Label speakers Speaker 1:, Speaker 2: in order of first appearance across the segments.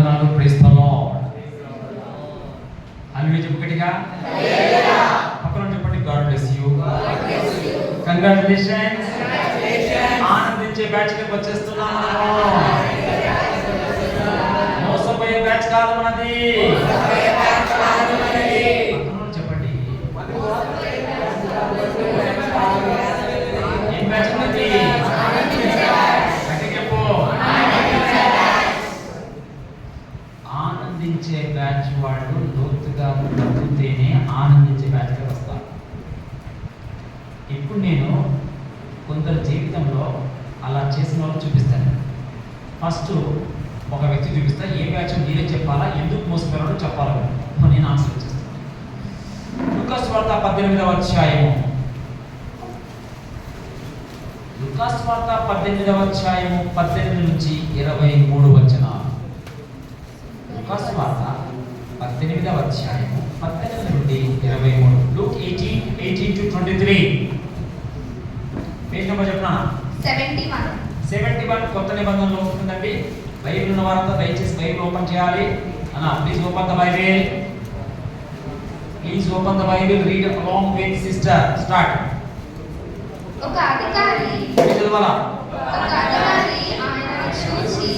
Speaker 1: వందనాలు. Praise the lord. Hallelujah. చెప్పు గట్టిగా. హల్లెలూయా. పక్కన చెప్పండి, గాడ్ బ్లెస్ యు. కంగ్రాట్యులేషన్స్. ఆనందించే బ్యాచ్ కి వచ్చేస్తున్నాం మనము. మోసపోయే బ్యాచ్ కాదు మనది. పక్కన చెప్పండి, ఏం బ్యాచ్ ఉన్నది? ఆనందించే బ్యాచ్ వాళ్ళు లోతుగా బ్రతుకుతేనే ఆనందించే బ్యాచ్కి వస్తారు. ఇప్పుడు నేను కొందరు జీవితంలో అలా చేసిన వాళ్ళు చూపిస్తాను. ఫస్ట్ ఒక వ్యక్తి చూపిస్తా. ఏ బ్యాచ్ మీరే చెప్పాలా, ఎందుకు మోసపోయారో చెప్పాలి. నేను ఆన్సర్ ఇచ్చేస్తాను. లూకాసు వార్త 18వ అధ్యాయము. లూకాసు వార్త 18వ అధ్యాయము 18 నుంచి 23 వచనాలు. లూకాసు వార్త 18వ అధ్యాయము 18 నుండి 23. లూక్ 18:18-23. పేజ్ నెంబర్ చెప్పనా? 71 కొత్త నిబంధనలో ఉంటుందండి. బైబిల్ ఉన్న వారంతా దయచేసి బైబిల్ ఓపెన్ చేయాలి. Please open the Bible. Please open the Bible. Read along with sister. Start.
Speaker 2: ఒక అధికారి ఆయనను చూచి,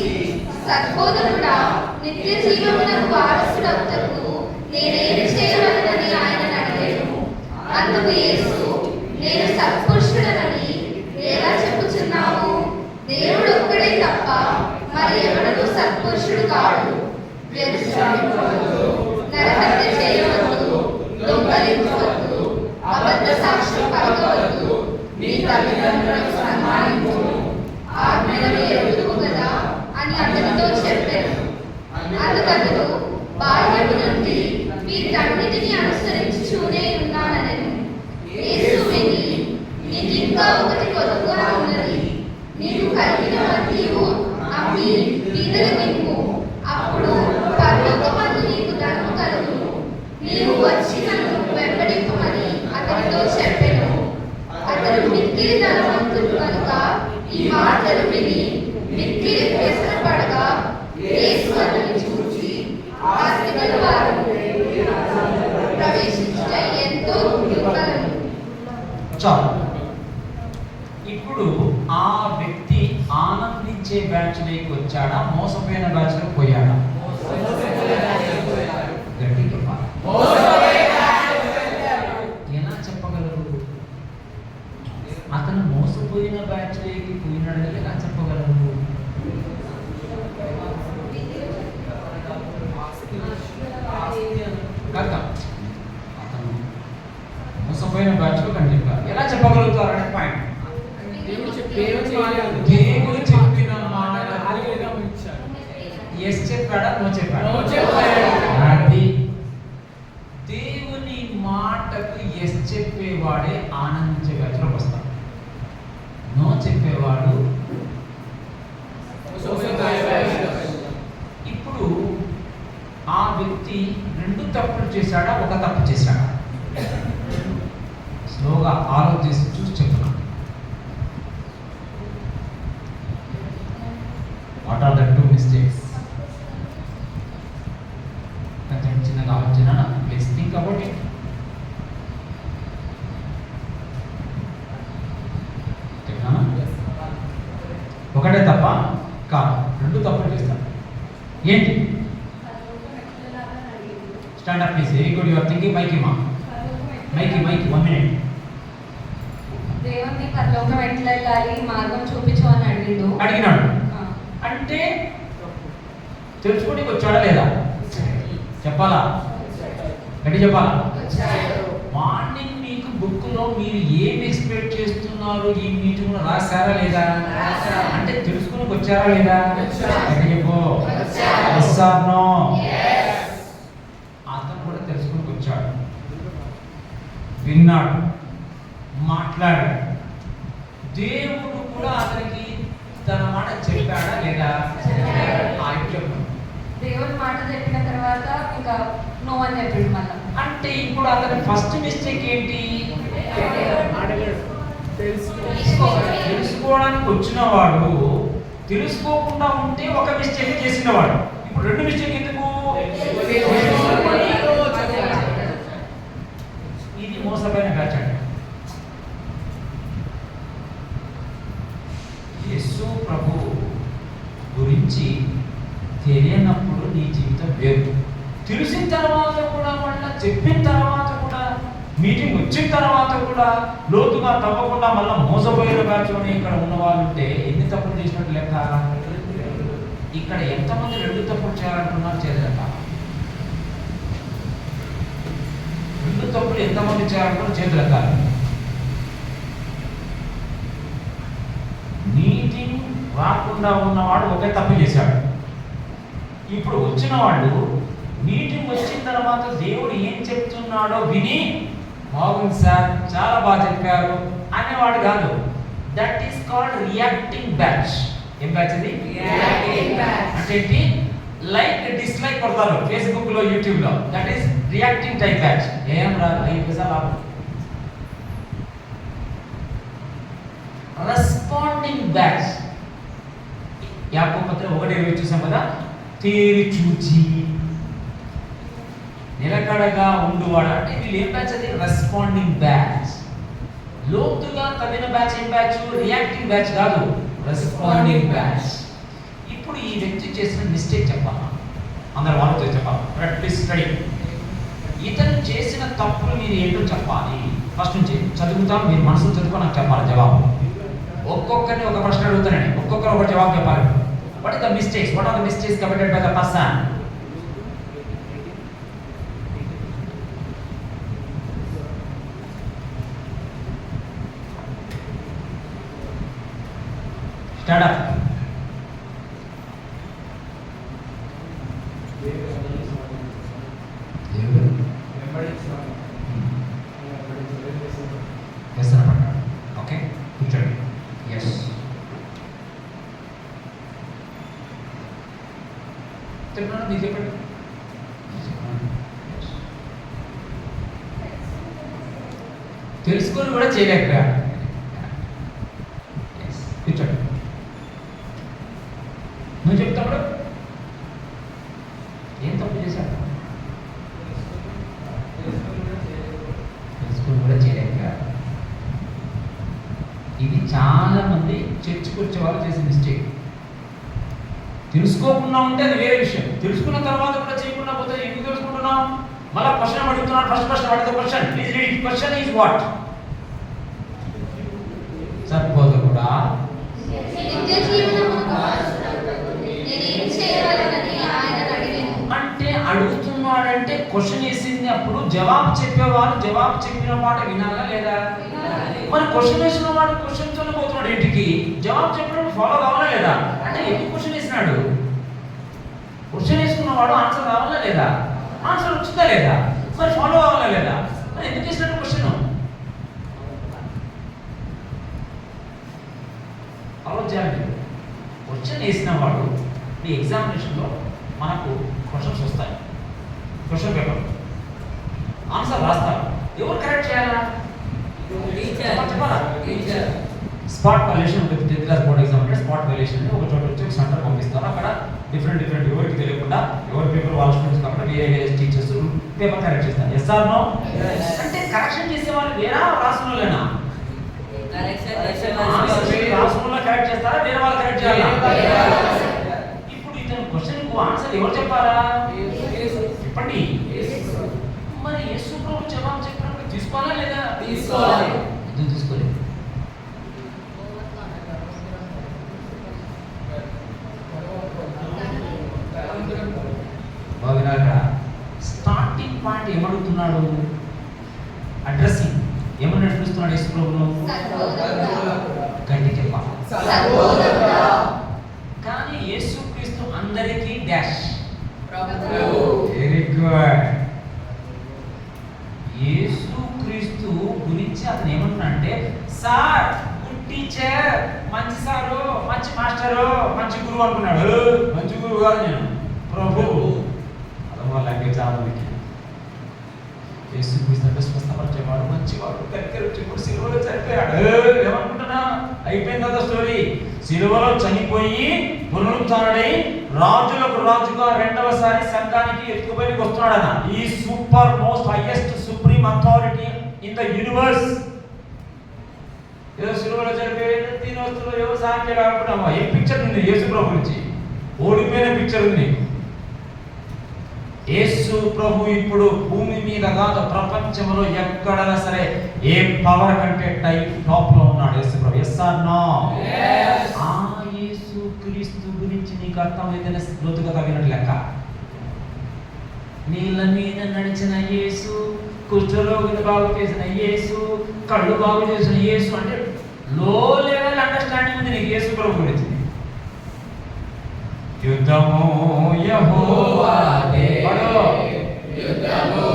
Speaker 2: సద్బోధకుడా, నిత్య జీవమునకు వారసుడవుటకు నేనేమి చేయవలెనని ఆయనను అడిగాను. అందుకు యేసు, నేను సత్పురుషుడనని ఎలా చెప్పుచున్నావు? దేవుడు ఒక్కడే తప్ప మరి ఎవడూ సత్పురుషుడు కాడు. వ్యభిచారించవద్దు, నరహత్య చేయవద్దు, దొంగలించవద్దు, అబద్ధ సాక్ష్యం పలకవద్దు, నీ తల్లిదండ్రులను సన్మానించు, ఆజ్ఞలను ఎరుగుదువు కదా అని అతనితో చెప్పాను. అందుకతడు, బాల్యము నుండి వీటన్నిటిని అనుసరించుచూనే ఉన్నానని. యేసు విని, నీకింకా ఒకటి కొదువుగా ఉన్నది. నీకు కలిగినవన్నీయు అమ్మి బీదలకు ఇమ్ము, అప్పుడు పరలోకమందు నీకు ధనము కలుగును. నీవు వచ్చి నన్ను వెంబడింపమని అతనితో చెప్పెను. అతడు మిక్కిలి ధనవంతుడు కనుక ఈ మాటలు విని మిక్కిలి వ్యసనపడగా, యేసు అతనిని చూచి, ఆస్తిగల వారు ప్రవేశించుట ఎంతో దుర్లభం.
Speaker 1: చాలు. ఇప్పుడు ఆ వ్యక్తి ఆనందించే బ్యాచ్ లోకి వచ్చాడా, మోసపోయిన బ్యాచ్ లో పోయాడా? ఎలా చెప్పగలరు? అతను మోసపోయిన బ్యాచ్ లోకి పోయినాడని ఎలా చెప్పగలరు? అతను మోసపోయిన బ్యాచ్ లో అని చెప్పారు. ఎలా చెప్పగలుగుతారు అనే పాయింట్. దేవుడు చెప్పిన మాట ఎస్ చెప్పాడా, నో చెప్పాడా? అది దేవుని మాటకు ఎస్ చెప్పేవాడే ఆనందించే బ్యాచ్లోకి వస్తాడు. నో చెప్పేవాడు. ఇప్పుడు ఆ వ్యక్తి 2 తప్పులు చేశాడా, ఒక తప్పు చేశాడా? స్లోగా ఆలోచించి చూసి చెప్తున్నా. What are the 2 mistakes? కొంచెం చిన్నగా ఆలోచన. Please think about it. ఒకటే తప్ప కాదు, 2 తప్పులు చేస్తాను. ఏంటి? Stand up please. Very good. Your thinking. మైకి 1 minute.
Speaker 2: దేవుని పరలోకం ఎట్లా వెళ్ళాలి, మార్గం చూపించు అని
Speaker 1: అడిగినాడు. అంటే తెలుసుకోనికి వచ్చాడా లేదా? చెప్పాలా? గట్టి చెప్పాలా? మార్నింగ్ మీకు బుక్ లో మీరు ఏం ఎక్స్పెక్ట్ చేస్తున్నారు ఈ మీటింగ్ రాశారా లేదా? అంటే తెలుసుకోనికి వచ్చారా లేదా? గట్టి చెప్పు. yes or no? అతను కూడా తెలుసుకోనికి వచ్చాడు, విన్నాడు, మాట్లాడాడు. దేవుడు కూడా అతనికి తన మాట చెప్పాడా లేదా? చెప్పాడు.
Speaker 2: దేవుని మాట చెప్పిన తర్వాత ఇంకా నో అని చెప్పాడు మళ్ళీ.
Speaker 1: అంటే ఇప్పుడు అతని ఫస్ట్ మిస్టేక్ ఏంటి? తెలుసుకోవడానికి వచ్చిన వాడు తెలుసుకోకుండా ఉంటే ఒక మిస్టేక్ చేసినవాడు. ఇప్పుడు రెండు మిస్టేక్ ఎందుకు? ఇది మోసపోయిన బ్యాచ్ అండి. యేసు ప్రభు గురించి తెలియనప్పుడు నీ జీవితం వేరు. తెలిసిన తర్వాత కూడా, మళ్ళీ చెప్పిన తర్వాత కూడా, మీటింగ్ వచ్చిన తర్వాత కూడా లోతుగా తప్పకుండా మళ్ళీ మోసపోయిన బ్యాచ్లోనే ఇక్కడ ఉన్న వాళ్ళు ఉంటే ఎన్ని తప్పులు చేసినట్టు లెక్క? ఇక్కడ ఎంతమంది రెండు తప్పులు చేయాలంటున్నారు? చేయలేక రెండు తప్పులు ఎంతమంది చేయాలంటున్నారు? చేతులెక్క. మీటింగ్ రాకుండా ఉన్నవాడు ఒకే తప్పు చేశాడు. ఇప్పుడు వచ్చిన వాళ్ళు మీటింగ్ వచ్చిన తర్వాత దేవుడు ఏం చెప్తున్నాడో విని, బాగుంది సార్, చాలా బాగా చెప్పారు అనేవాడు కాదు. That is called reacting batch. ఏం బ్యాచ్ అది? అంటే ఏంటి? లైక్ డిస్లైక్ కొడతారు ఫేస్బుక్ లో, యూట్యూబ్ లో. That is reacting type batch. ఏం రాదు, 5 పైసలు లాభం. Responding batch. యాకోబు పత్రిక 1:20 చూసాం కదా. తేరి చూచి నిలకడగా ఉండువాడు. అంటే వీళ్ళు ఏం బ్యాచ్ అది? Responding batch. లోతుగా తగిన బ్యాచ్ ఏం బ్యాచ్? రియాక్టింగ్ బ్యాచ్ కాదు, రెస్పాండింగ్ బ్యాచ్. ఇప్పుడు ఈ వ్యక్తి చేసిన మిస్టేక్ చెప్పాలా? అందరు వాళ్ళతో చెప్పాలి. Please study. ఇతను చేసిన తప్పులు మీరు ఏంటో చెప్పాలి. ఫస్ట్ నుంచి చదువుతాం, మీరు మనసులో చదువుకో, నాకు చెప్పాలి జవాబు. ఒక్కొక్కరిని ఒక ప్రశ్న అడుగుతానండి, ఒక్కొక్కరు ఒక జవాబు చెప్పాలి. What is the mistakes? What are the mistakes committed by the person? Stand up. Okay, కూర్చోండి. ఎస్, చెప్పండి, మీరు చెప్పండి. తెలుసుకొని కూడా చేయలేకపోయా. కూర్చోండి. నువ్వు చెప్తాడు ఏం తప్పు చేశాడు? తెలుసుకొని కూడా చేయలేకపోయా. ఇది చాలా మంది చర్చకు వచ్చే వాళ్ళు చేసే మిస్టేక్. తెలుసుకోకుండా ఉంటే అది వేరే విషయం. తెలుసుకున్న తర్వాత కూడా చేయకుండా పోతే ఎందుకు తెలుసుకుంటున్నాం? మళ్ళీ క్వశ్చన్ అడుగుతున్నాడు. First question, what is the question? Please read. Question is what? సరిపోదు కూడా అంటే అడుగుతున్నాడంటే క్వశ్చన్ వేసింది. అప్పుడు జవాబు చెప్పేవారు జవాబు చెప్పిన మాట వినాలా లేదా? మరి క్వశ్చన్ వేసిన వాడు క్వశ్చన్ తోనే పోతున్నాడు ఇంటికి. జవాబు చెప్పినప్పుడు ఫాలో కావాలా లేదా? అంటే ఎందుకు క్వశ్చన్ వేసినాడు? క్వశ్చన్ వేసుకున్నవాడు ఆన్సర్ రావాలా లేదా? ఆన్సర్ వచ్చిందా లేదా? మరి ఫాలో కావాలా లేదా? మరి ఎందుకు వేసినట్టు క్వశ్చన్? ఆలోచించాలి. క్వశ్చన్ వేసిన వాడు మీ ఎగ్జామినేషన్లో మనకు క్వశ్చన్స్ వస్తాయి. క్వశ్చన్ పేపర్ ఆన్సర్ రాస్తారు. ఎవరు కరెక్ట్ చేయాలా? చెప్పాలా? స్పాట్ వాల్యుయేషన్ ఉంటుంది. 10th క్లాస్ బోర్డ్ ఎగ్జామ్ అంటే స్పాట్ వాల్యుయేషన్ అని ఒక చోట వచ్చి ఒక సెంటర్ పంపిస్తారు. అక్కడ డిఫరెంట్ ఎవరికి తెలియకుండా ఎవరి పేపర్ వాళ్ళ స్టూడెంట్స్ కాకుండా వేరే టీచర్స్ పేపర్ కరెక్ట్ చేస్తారు. Yes or no? అంటే కరెక్షన్ చేసే వాళ్ళు వేరే రాసిన వాళ్ళేనా? రాష్ట్రంలో కరెక్ట్ చేస్తారా, వేరే వాళ్ళు కరెక్ట్ చేయాలా? ఇప్పుడు ఇతను క్వశ్చన్ కు ఆన్సర్ ఎవరు చెప్పారా? చెప్పండి. మరి యేసు ప్రభు జవాబు చెప్పినప్పుడు తీసుకోవాలా లేదా? తీసుకోవాలి. ఎందుకు తీసుకోలేదు? బాగా స్టార్టింగ్ పాయింట్ ఏమడుగుతున్నాడు? అడ్రస్సింగ్. ఏమని నడిపిస్తున్నాడు యేసు ప్రభును? గట్టి చెప్పాలి. కానీ యేసుక్రీస్తు అందరికీ డాష్. Very good. యేసుక్రీస్తు గురించి అతను ఏమంటున్నాడంటే, సార్, గుడ్ టీచర్, మంచి సారు, మంచి మాస్టరు, మంచి గురువు అనుకున్నాడు. మంచి గురువు కాదు, నేను ప్రభు. అదమ్మా లాంగ్వేజ్ ఆమెకి. యేసుక్రీస్తు అంటే స్వస్థపరిచేవాడు, మంచివాడు, దగ్గర వచ్చి సిలువలో చనిపోయాడు. ఏమనుకుంటున్నా? అయిపోయింది కదా స్టోరీ. సిలువలో చనిపోయి పునరుత్థానుడై రాజులకు రాజుగా రెండవసారి సంఘానికి ఎత్తుకుపోయి వస్తున్నాడన్న. ఈ super most highest supreme authority in the universe. ఏదో సిలువలో జరిపేది దీని వస్తువులు ఎవరు సాయం చేయాలనుకున్నామా? ఏ పిక్చర్ ఉంది యేసు ప్రభు గురించి? ఓడిపోయిన పిక్చర్ ఉంది నీకు. యేసు ప్రభు ఇప్పుడు భూమి మీద కాదు, ప్రపంచంలో ఎక్కడైనా సరే ఏ పవర్ కంటే టాప్ లో ఉన్నాడు యేసు ప్రభు. Yes or no? ఆ యేసు క్రీస్తు గురించి నీకు అర్థమైతేనే లోతుగా తగినట్టు లెక్క. నీళ్ళ మీద నడిచిన యేసు, కుష్ఠరోగిని బాగు చేసిన యేసు, కళ్ళు బాగు చేసిన యేసు అంటే లో లెవెల్ అండర్స్టాండింగ్ ఉంది నీకు యేసు ప్రభు గురించి. యుద్ధము యెహోవాదే, యుద్ధము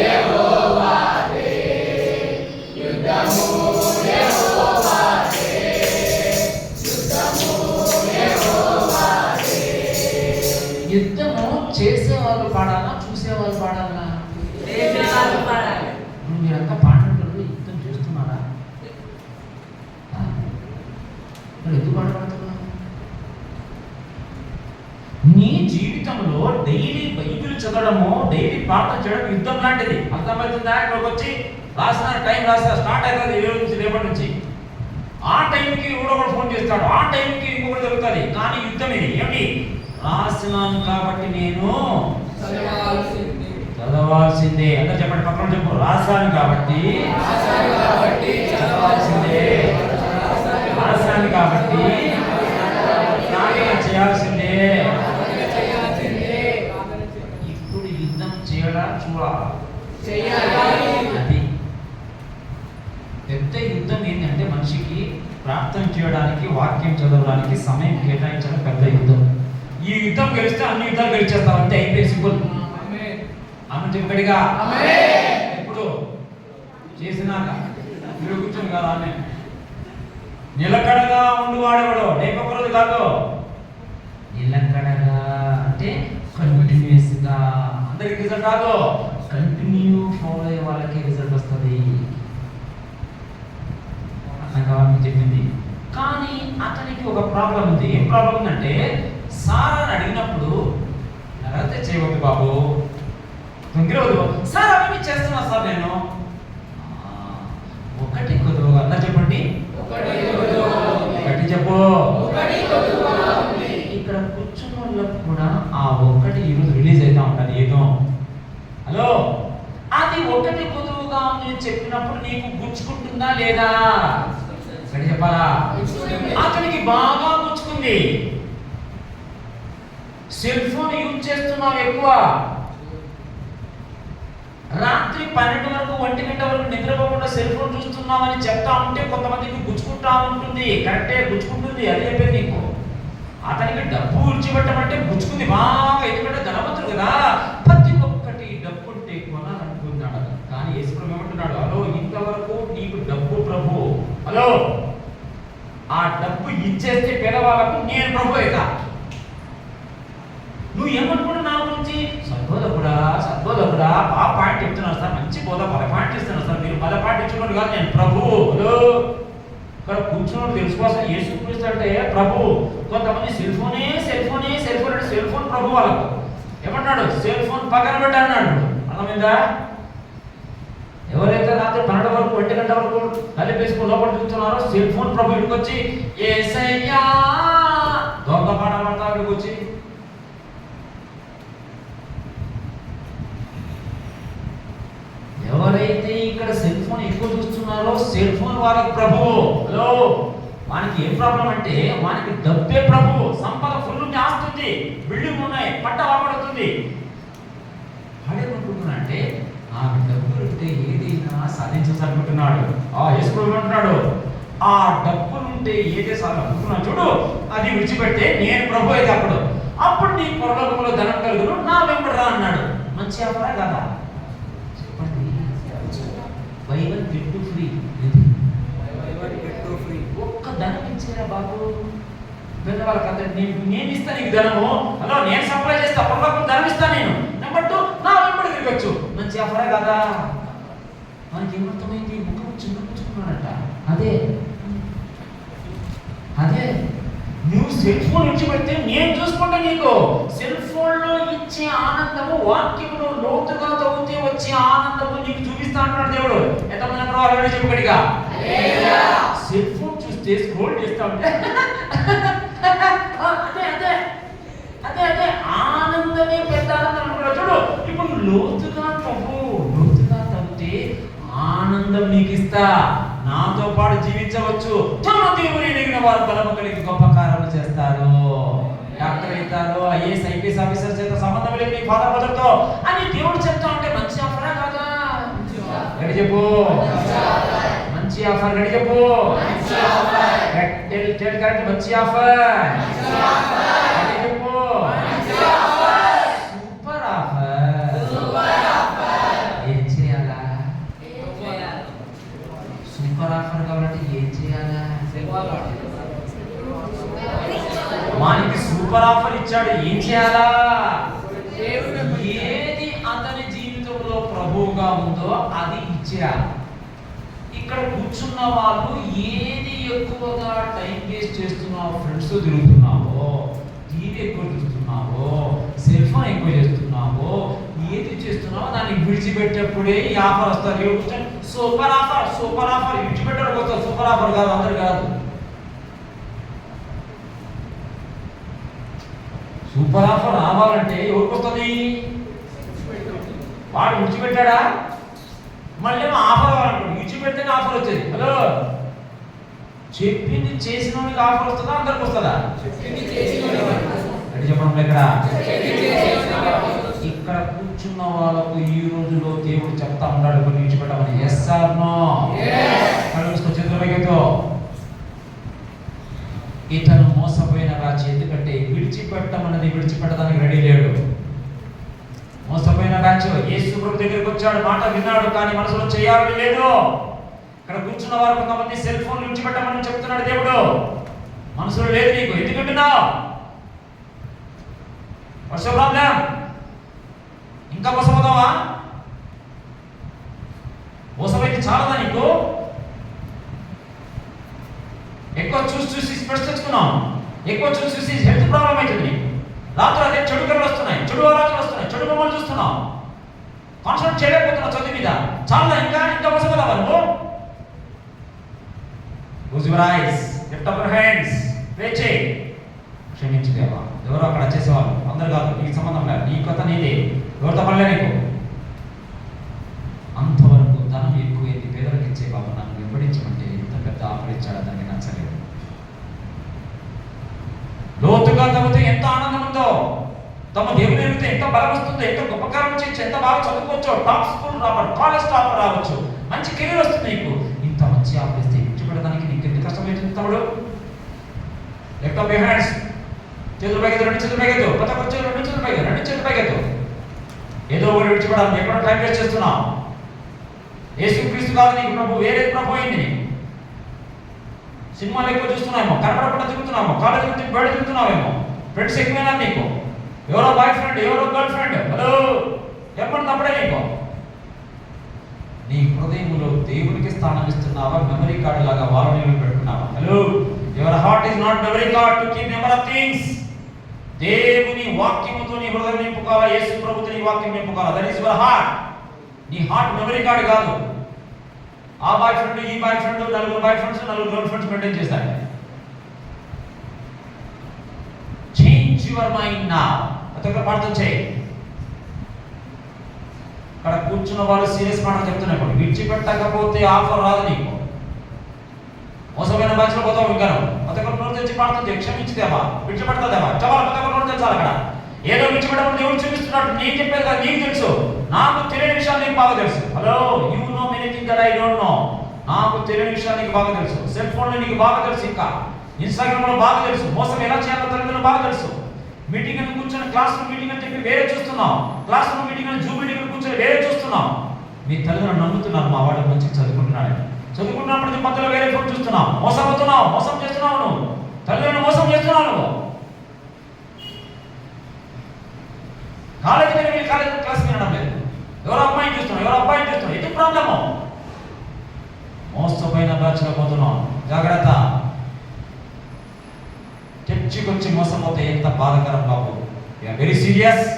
Speaker 1: యెహోవాదే, యుద్ధము యెహోవాదే, యుద్ధము యెహోవాదే. యుద్ధము చేసేవాళ్ళు పాడాలా, చూసేవాళ్ళు పాడాలా?
Speaker 2: చేసేవాళ్ళు పాడాలి.
Speaker 1: మీరంతా పాడినప్పుడు యుద్ధం చూస్తున్నారా? ఎందుకు పాడబడుతున్నారు? నీ జీవితంలో డైలీ బైబిల్ చదవడము, డైలీ ప్రార్థన చేయడం యుద్ధం లాంటిది. అర్థమవుతుందా? ఇక్కడికి వచ్చి రాసిన టైం రాసిన స్టార్ట్ అవుతుంది ఏ రోజు నుంచి, రేపటి నుంచి. ఆ టైంకి ఎవడో ఒకడు ఫోన్ చేస్తాడు, ఆ టైంకి ఇంకొకటి జరుగుతుంది. కానీ యుద్ధం ఇది ఏమిటి? రాసినాను కాబట్టి నేను చదవాల్సిందే. అందరూ చెప్పండి, పక్కన చెప్పు. రాసాను కాబట్టి చదవాల్సిందే, రాసాను కాబట్టి నాకే చేయాల్సిందే. ఇప్పుడు యుద్ధం చేయడా చూడాలి. అది పెద్ద యుద్ధం ఏంటంటే మనిషికి ప్రార్థన చేయడానికి, వాక్యం చదవడానికి సమయం కేటాయించడం పెద్ద యుద్ధం. ఈ యుద్ధం గెలిస్తే అన్ని యుద్ధాలు గెలిచేస్తాం అంతే, అయిపోయి సింపుల్. ఆమె చెప్పడిగా ఎప్పుడు చేసినాక మీరు కూర్చొని కదా ఆమె నిలకడగా ఉండి వాడేవాడు, లేకపోతే కాదు. నిలకడగా అంటే కంటిన్యూస్ గా. అందరికి రిజల్ట్ రాదు, కంటిన్యూ ఫాలో అయ్యే వాళ్ళకి రిజల్ట్ వస్తుంది. అతను చెప్పింది. కానీ అతనికి ఒక ప్రాబ్లం ఉంది. ఏం ప్రాబ్లం ఉందంటే, సారాని అడిగినప్పుడు అడిగితే చేయవద్దు బాబు, తొంగిరవద్దు సార్, అవన్నీ చేస్తున్నా సార్ నేను. ఒకటి కొద్దుగా అందరు చెప్పండి, ఒకటి చెప్పు. ఇక్కడ కూర్చున్న వాళ్ళకు కూడా ఆ ఒక్కటి ఈరోజు రిలీజ్ అవుతా ఉంటుంది ఏదో. హలో, అది ఒకటి కొద్దుగా నేను చెప్పినప్పుడు నీకు గుచ్చుకుంటుందా లేదా? ఒకటి చెప్పాలా? అతనికి బాగా గుచ్చుకుంది. సెల్ ఫోన్ యూజ్ చేస్తున్నావు ఎక్కువ. రాత్రి 12 వరకు 1 గంట వరకు నిద్రపోకుండా సెల్ ఫోన్ చూస్తున్నామని చెప్తా ఉంటే కొంతమందికి గుచ్చుకుంటా ఉంటుంది. కరెక్టే, గుచ్చుకుంటుంది. అదే చెప్పేది నీకు. అతనికి డబ్బు విడిచిపెట్టమంటే గుచ్చుకుంది బాగా, ఎందుకంటే ధనవంతుడు కదా. ప్రతి ఒక్కటి డబ్బు ఉంటే కొనాలనుకున్నాడు. కానీ యేసు ప్రభు ఏమంటున్నాడు? హలో, ఇంతవరకు నీకు డబ్బు ప్రభు. హలో, ఆ డబ్బు ఇచ్చేస్తే పేదవాళ్ళకు నేను ప్రభు అవుతా. నువ్వు ఏమనుకున్నా నా గురించి? సద్బోధకుడా, సద్బోధకుడా, ఆ పాయింట్ చెప్తున్నారు సార్, మంచి బోధ 10 పాయింట్లు ఇస్తున్నారు సార్, మీరు 10 పాయింట్లు ఇచ్చుకోండి కాదు, నేను ప్రభు. ఇక్కడ కూర్చున్నాడు తెలుసుకోవాల్సిన యేసు క్రీస్తు అంటే ప్రభు. కొంతమంది సెల్ ఫోన్ అంటే సెల్ ఫోన్ ప్రభు వాళ్ళకు. ఏమన్నాడు? సెల్ ఫోన్ పక్కన పెట్టాడు. అర్థమైందా? ఎవరైతే రాత్రి 12 వరకు 1 గంట వరకు కలిపేసుకుని లోపల చూస్తున్నారో సెల్ ఫోన్ ప్రభు ఇంటికి వచ్చి యేసయ్యా దొంగ పాట పడతా ఇంటికి వచ్చి. ఎవరైతే ఇక్కడ సెల్ ఫోన్ ఎక్కువ చూస్తున్నారో సెల్ ఫోన్ వాళ్ళకి ప్రభు. హలో, వానికి ఏం ప్రాబ్లం అంటే వానికి డబ్బే ప్రభు. సంపద ఫుల్ ఆస్తుంది, బిల్డింగ్ ఉన్నాయి, పట్ట వాపడుతుంది. వాడేమనుకుంటున్నాడంటే ఆమె డబ్బులు ఉంటే ఏదైనా సాధించాలనుకుంటున్నాడు. యేసు ప్రభు అంటున్నాడు, ఆ డబ్బులుంటే ఏదే సాధించుకుంటున్నాడు చూడు, అది విడిచిపెడితే నేను ప్రభు అయితే అప్పుడు నీ పరలోకంలో ధనం కలుగును, నా వెంబడి రా అన్నాడు. మంచి ఆఫరా కదా? Bible get to free. ఒక్క ధనం ఇచ్చారా బాబు పేదవాళ్ళకి అందరికి? నేను ఇస్తాను నీకు ధనము. హలో, నేను సప్లై చేస్తా, పరలోకం ధనం ఇస్తాను నేను. నెంబర్ 2, నా వెంబడి తిరగచ్చు. మంచి ఆఫరా కదా? మనకి ఏమర్థమైంది? ముఖం చిన్నపుచ్చుకున్నాడట. అదే నువ్వు సెల్ ఫోన్ విడిచిపెడితే నేను చూసుకుంటా. నీకు సెల్ ఫోన్ లో ఇచ్చే ఆనందము వాక్యములో లోతుగా చదివితే వచ్చే ఆనందము నీకు చూపిస్తా అంటున్నాడు దేవుడు. ఎంతమంది అన్నారు చెప్పగడిగా? సెల్ ఫోన్ చూస్తే స్క్రోల్ చేస్తా ఉంటే అదే అదే అదే అదే ఆనందమే పెద్ద ఆనందం అనుకున్నాడు. చూడు, ఇప్పుడు లోతుగా తవ్వితే ఆనందం నీకు ఇస్తా. నాతో పాటు జీవించవచ్చు. దేవుని ఎరిగిన వారు బలము కలిగి గొప్ప కార్యాలు చేస్తారు. డాక్టర్ అవుతారు, ఐఏఎస్ ఐపీఎస్ ఆఫీసర్ చేత సంబంధం లేదు నీ ఫాదర్ మదర్తో అని దేవుడు చెప్తా ఉంటే మంచి ఆఫరా కాదా? గడి చెప్పు, మంచి ఆఫర్. గడి చెప్పు, మంచి ఆఫర్. గడి చెప్పు, సూపర్ ఆఫర్. ఏం చేయాలా? సూపర్ ఆఫర్ కావాలంటే ఏం చేయాలా? మనకి సూపర్ ఆఫర్ ఇచ్చాడు, ఏం చేయాలా? ఏది అతని జీవితంలో ప్రభువుగా ఉందో అది ఇచ్చేయాలి. ఇక్కడ కూర్చున్న వాళ్ళు ఏది ఎక్కువగా టైం వేస్ట్ చేస్తున్నావో, ఫ్రెండ్స్ తిరుగుతున్నావో, టీవీ ఎక్కువ చూస్తున్నావో, సెల్ ఫోన్ ఎక్కువ చేస్తున్నావో, ఏది చేస్తున్నావో దాన్ని విడిచిపెట్టేప్పుడే ఈ ఆఫర్ వస్తారు. Super offer, super offer. విడిచిపెట్టడానికి వస్తారు. సూపర్ ఆఫర్ కాదు, అందరు కాదు. సూపర్ ఆఫర్ రావాలంటే ఎవరికి వస్తుంది? వాడు విడిచిపెట్టాడా? మళ్ళీ ఆఫర్ కావాలంటాడు. విడిచిపెడితేనే ఆఫర్ వచ్చేది. హలో, చెప్పింది చేసిన వాడికి ఆఫర్ వస్తుందా? అందరికి వస్తుందా? అంటే చెప్పడం ఇక్కడ కూర్చున్న వాళ్ళకు ఈ రోజులో దేవుడు చెప్తా ఉన్నాడు కొన్ని విడిచిపెట్టమని. Yes or no? చేతులతో ఇతను మోసపోయిన రాజు. ఎందుకంటే విడిచిపెట్టమన్నది విడిచిపెట్టడానికి రెడీ లేడు. మోసపోయిన బ్యాచ్ యేసు ప్రభు దగ్గరికి వచ్చాడు, మాట విన్నాడు, కానీ మనసులో చేయాలని లేదు. ఇక్కడ కూర్చున్న వారు కొంతమంది సెల్ ఫోన్ విడిచిపెట్టమని చెప్తున్నాడు దేవుడు. మనసులో లేదు నీకు. ఎందుకు వింటున్నావు? వర్ష ప్రాబ్లం. ఇంకా మోసపోతావా? మోసమైతే చాలదా నీకు? ఎక్కువ చూసి స్పెట్స్ తెచ్చుకున్నాం. ఎక్కువ చూసి హెల్త్ ప్రాబ్లం అవుతుంది. రాత్రి అదే చెడు కళ్ళు వస్తున్నాయి, చెడు ఆలోచనలు వస్తున్నాయి, చెడు బొమ్మలు చూస్తున్నాం. కాన్సన్ట్రేట్ చేయలేకపోతున్నావు చదువు మీద. చాలా ఇంకా మోసపోతావా నువ్వు? Close your eyes, lift up your hands, pray చేయి. క్షమించు దేవా. ఎవరో అక్కడ చేసేవాళ్ళు, అందరు కాదు, నీకు సంబంధం లేదు. నీ కొత్త నీదే, ఎవరితో పడలే నీకు. అంతవరకు ధనం ఎక్కువైంది, పేదలకు ఇచ్చే బాబు నన్ను వెంబడించమంటే ఎంత పెద్ద ఆఫర్ ఇచ్చాడో దానికి నచ్చలేదు. లోతుగా తవ్వితే ఎంత ఆనందం ఉందో, తమ దేవుని ఎరిగితే ఎంత బలం వస్తుందో, ఎంత గొప్ప కార్యం చేయొచ్చు, ఎంత బాగా చదువుకోవచ్చు, టాప్ స్కూల్ రావచ్చు, కాలేజ్ టాప్ రావచ్చు, మంచి కెరీర్ వస్తుంది నీకు. ఇంత మంచి ఆఫర్ ఇస్తే ఇచ్చిపెట్టడానికి నీకు ఎంత కష్టమవుతుంది తమ్ముడు? Left of your hands. చేతులు పైకెత్తు, రెండు చేతులు పైకెత్తు. కొత్త వచ్చే రెండు చేతులు పైకెత్తు, రెండు చేతులు పైకెత్తు. ఏదో ఒకటి విడిచిపెడాలి. ఎక్కడో టైం వేస్ట్ చేస్తున్నావు. యేసుక్రీస్తు కాదు నీకు ప్రభు, వేరే ప్రభు అయింది. సినిమాలు ఎక్కువ చూస్తున్నావేమో, కనపడకుండా తిరుగుతున్నామో, కాలేజీ గురించి బయట తిరుగుతున్నావేమో, ఫ్రెండ్స్ ఎక్కువైనా నీకు. ఎవరో బాయ్ ఫ్రెండ్, ఎవరో గర్ల్ ఫ్రెండ్. హలో, ఎప్పుడు తప్పుడే నీకు. నీ హృదయంలో దేవునికి స్థానం ఇస్తున్నావా? మెమరీ కార్డు లాగా వాళ్ళని పెట్టుకున్నావా? Hello, your heart is not memory card to keep number of things. దేవుని వాక్యముతో నీ హృదయం నింపుకోవాలా, యేసు ప్రభుతో నీ వాక్యం నింపుకోవాలా. That is your heart. నీ హార్ట్ మెమరీ కార్డు కాదు. ఆ బాయ్ ఫ్రెండ్, ఈ బాయ్ ఫ్రెండ్, నలుగురు బాయ్ ఫ్రెండ్స్, నలుగురు గర్ల్ ఫ్రెండ్స్ మెయింటైన్ చేస్తాడు. చేంజ్ యువర్ మైండ్ నా. అతను ప్రార్థన చేయి. అక్కడ కూర్చున్న వాళ్ళు సీరియస్ మాట చెప్తున్నారు. విడిచిపెట్టకపోతే ఆఫర్ రాదు నీకు. మోసమైన బాధ్యత పోతావు. ఇంకా అతను నోరు తెచ్చి ప్రార్థన చేయి. క్షమించుదేవా, విడిచిపెడతాదేవా. చాలా అతను నోరు తెచ్చాలి. అక్కడ ఏదో విడిచిపెట్టడం దేవుడు చూపిస్తున్నాడు. నీకు చెప్పేది కాదు, నీకు తెలుసు. నాకు తెలియని విషయాలు నీకు బాగా తెలుసు. Hello, you know many things that I don't know. నాకు తెలియని విషయాలు నీకు బాగా తెలుసు. సెల్ ఫోన్ లో నీకు బాగా తెలుసు. ఇంకా ఇన్స్టాగ్రామ్ లో బాగా తెలుసు. మోసం ఎలా చేయాలో తల్లిదండ్రులు బాగా తెలుసు. మీటింగ్ అని కూర్చొని క్లాస్ రూమ్ మీటింగ్ అని చెప్పి వేరే చూస్తున్నాం. క్లాస్ రూమ్ మీటింగ్ అని జూమ్ మీటింగ్ కూర్చొని వేరే చూస్తున్నాం. మీ తల్లిదండ్రులు నమ్ముతున్నారు మా వాడు మంచిగా చదువుకుంటున్నాడు. చదువుకుంటున్నప్పుడు మధ్యలో వేరే ఫోన్ చూస్తున్నాం. మోసపోతున్నావు, మోసం చేస్తున్నావు. నువ్వు తల్లిదండ్రులు మోసం చేస్తున్నావు. నువ్వు కాలేజీ వెళ్ళి కాలేజీ క్లాస్ వినడం లేదు. ఎవరో అమ్మాయిని చూస్తున్నావు, ఎవరో అబ్బాయిని చూస్తున్నావు. ఇది ప్రాబ్లము. మోసపోయిన బ్యాచ్లో పోతున్నాం. జాగ్రత్త. చర్చికొచ్చి మోసపోతే ఎంత బాధకరం బాబు. Very serious.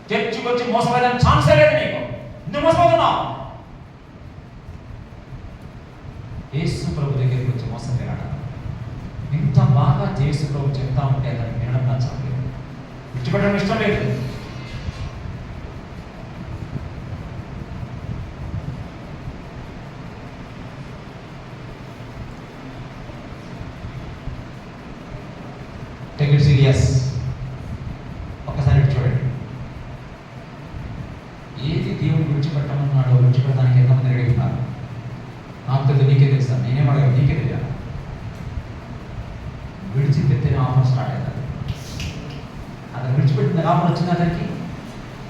Speaker 1: చర్చికొచ్చి మోసపోయిన ఛాన్సే లేదు నీకు. ఎందుకు మోసపోతున్నావు? యేసు ప్రభు దగ్గరికి వచ్చి మోసపోయాడ. ఇంత బాగా యేసు ప్రభు చెప్తా ఉంటే అతనికి వినడం నచ్చలేదు, విడిచిపెట్టడం ఇష్టం లేదు. Take it serious. ఒక్కసారి చూడండి, ఏది దేవుడు విడిచిపెట్టమన్నాడో విడిచిపెట్టడానికి ఎంతమంది రెడీ ఉన్నారు? నాకు తెలియదు, నీకే తెలుసా? నేనేం అడగదు, నీకే తెలియాలి. విడిచిపెట్టిన ఆఫర్ స్టార్ట్ అవుతుంది. అతను విడిచిపెట్టిన ఆఫర్ వచ్చిందా?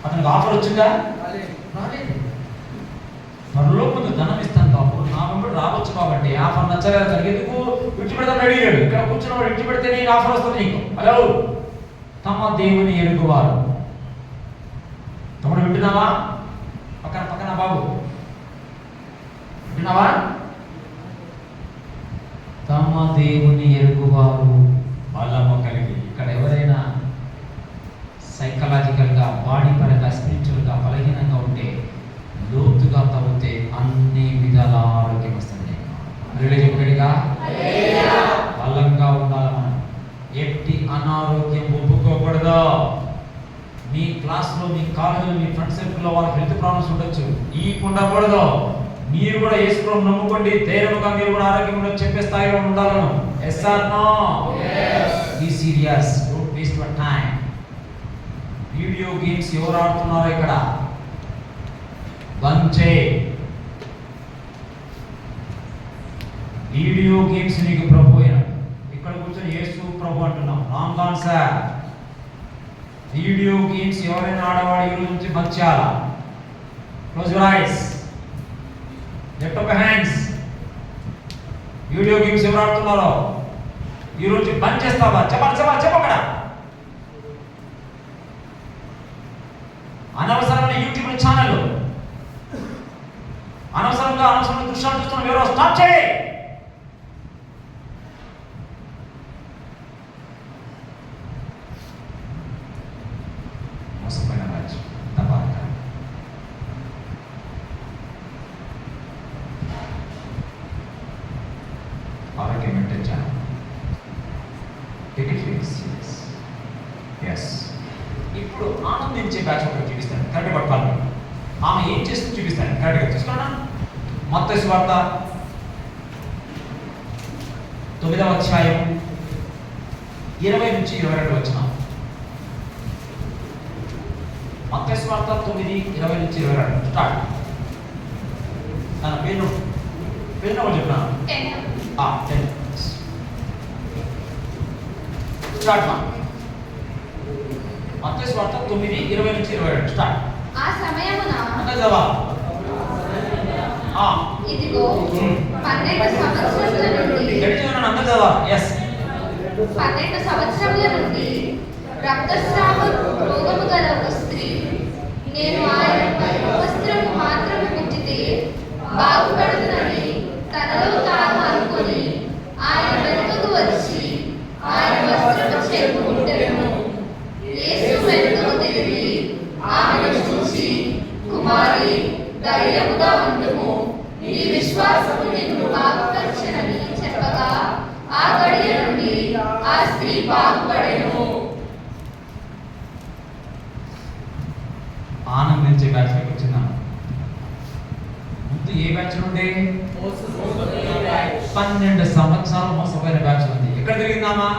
Speaker 1: అతనికి ఆఫర్ వచ్చిందా? రాలేదు. త్వరలో ముందు ధనం ఇస్తాను బాబు, నా వెంబడి రావచ్చు కాబట్టి ఆఫర్ నచ్చలేదు అతనికి. ఎందుకు విడిచిపెడతాను రెడీ లేడు. ఇక్కడ కూర్చున్న వాడు విడిచిపెడితే నీకు ఆఫర్ వస్తుంది నీకు. హలో, తమ దేవుని ఎరుగువారు. తమ్ముడు వింటున్నావా? పక్కన బాబు వింటున్నావా? తమ దేవుని ఎరుగువారు బలము కలిగి. ఇక్కడ ఎవరైనా సైకలాజికల్గా, బాడీ పరంగా, స్పిరిచువల్గా బలహీనంగా ఉంటే, లోతుగా తవ్వితే అన్ని విధాల ఆరోగ్యం వస్తుంది. చెప్పగలిగా బలంగా ఉండాలి మనం. ఎట్టి అనారోగ్యం ఒప్పుకోకూడదు. మీ క్లాస్లో, మీ కాలేజీలో, మీ ఫ్రెండ్ సర్కిల్లో వాళ్ళకి హెల్త్ ప్రాబ్లమ్స్ ఉండొచ్చు, ఈ ఉండకూడదు. మీరు కూడా యేసు ప్రభువుని నమ్ముకోండి, ధైర్యంగా మీరు కూడా ఆరోగ్యం ఉండొచ్చు చెప్పే స్థాయిలో ఉండాలను. Yes or no? Be serious, don't waste your time. Video games ఎవరు ఆడుతున్నారో ఇక్కడ బంద్ చేయి. వీడియో గేమ్స్ నీకు ప్రభు అయినా ఇక్కడ కూర్చొని యేసు ప్రభు అంటున్నాం. Wrong answer. వీడియో గేమ్స్ ఎవరైనా ఆడవాడు ఈ రోజు నుంచి బంద్ చేయాలా? Close your ice, lift up your hands. Video games ఎవరు ఆడుతున్నారో ఈ రోజు బంద్ చేస్తావా? చెప్పక్కడ. అనవసరమైన యూట్యూబ్ ఛానల్, అనవసరంగా దృశ్యాలు చూస్తున్న ఎవరో స్టాప్ చేయి. మోసపోయిన రాజు తపాక. ఆరోగ్యం మెయింటైన్. ఇప్పుడు ఆనందించే బ్యాచ్ ఒకటి చూపిస్తాను, కరెక్ట్గా పట్టుకోవాలి. ఆమె ఏం చేస్తుంది చూపిస్తాను, కరెక్ట్గా చూసుకున్నా. మత్తయి సువార్త 9వ అధ్యాయం 20 నుంచి 22 వచనం. మత్తయి సువార్త 9:20 నుంచి 22 స్టార్ట్. తన పేరు ఎవరు చెప్పినా? 10 స్టార్ట్. మత్తయి సువార్త 9:20 నుంచి 22 స్టార్ట్.
Speaker 2: ఆ సమయమున
Speaker 1: ఇదిగో
Speaker 2: 12 సంవత్సరముల నుండి 12 సంవత్సరముల నుండి రక్తస్రావ రోగము గల ఒక స్త్రీ, నేను ఆయన వస్త్రము మాత్రము ముట్టితే బాగుపడుతుందని తనలో తాను అనుకొని ఆయన వెనుకకు వచ్చి ఆయన వస్త్రము చెంగు ముట్టెను. యేసు వెనుకకు తిరిగి ఆమెను చూసి, కుమారి, ధైర్యముగా ఉండుము, నీ విశ్వాసము నిన్ను బాగుపరచెనని చెప్పగా ఆ గడియ నుండి ఆ స్త్రీ బాగుపడెను.
Speaker 1: ఆనందించే బ్యాచ్లోకి వచ్చిందాం. ముందు ఏ బ్యాచ్ నుండి? 12 సంవత్సరాలు మోసపోయిన బ్యాచ్ ఉంది. ఎక్కడ తిరిగిందామా?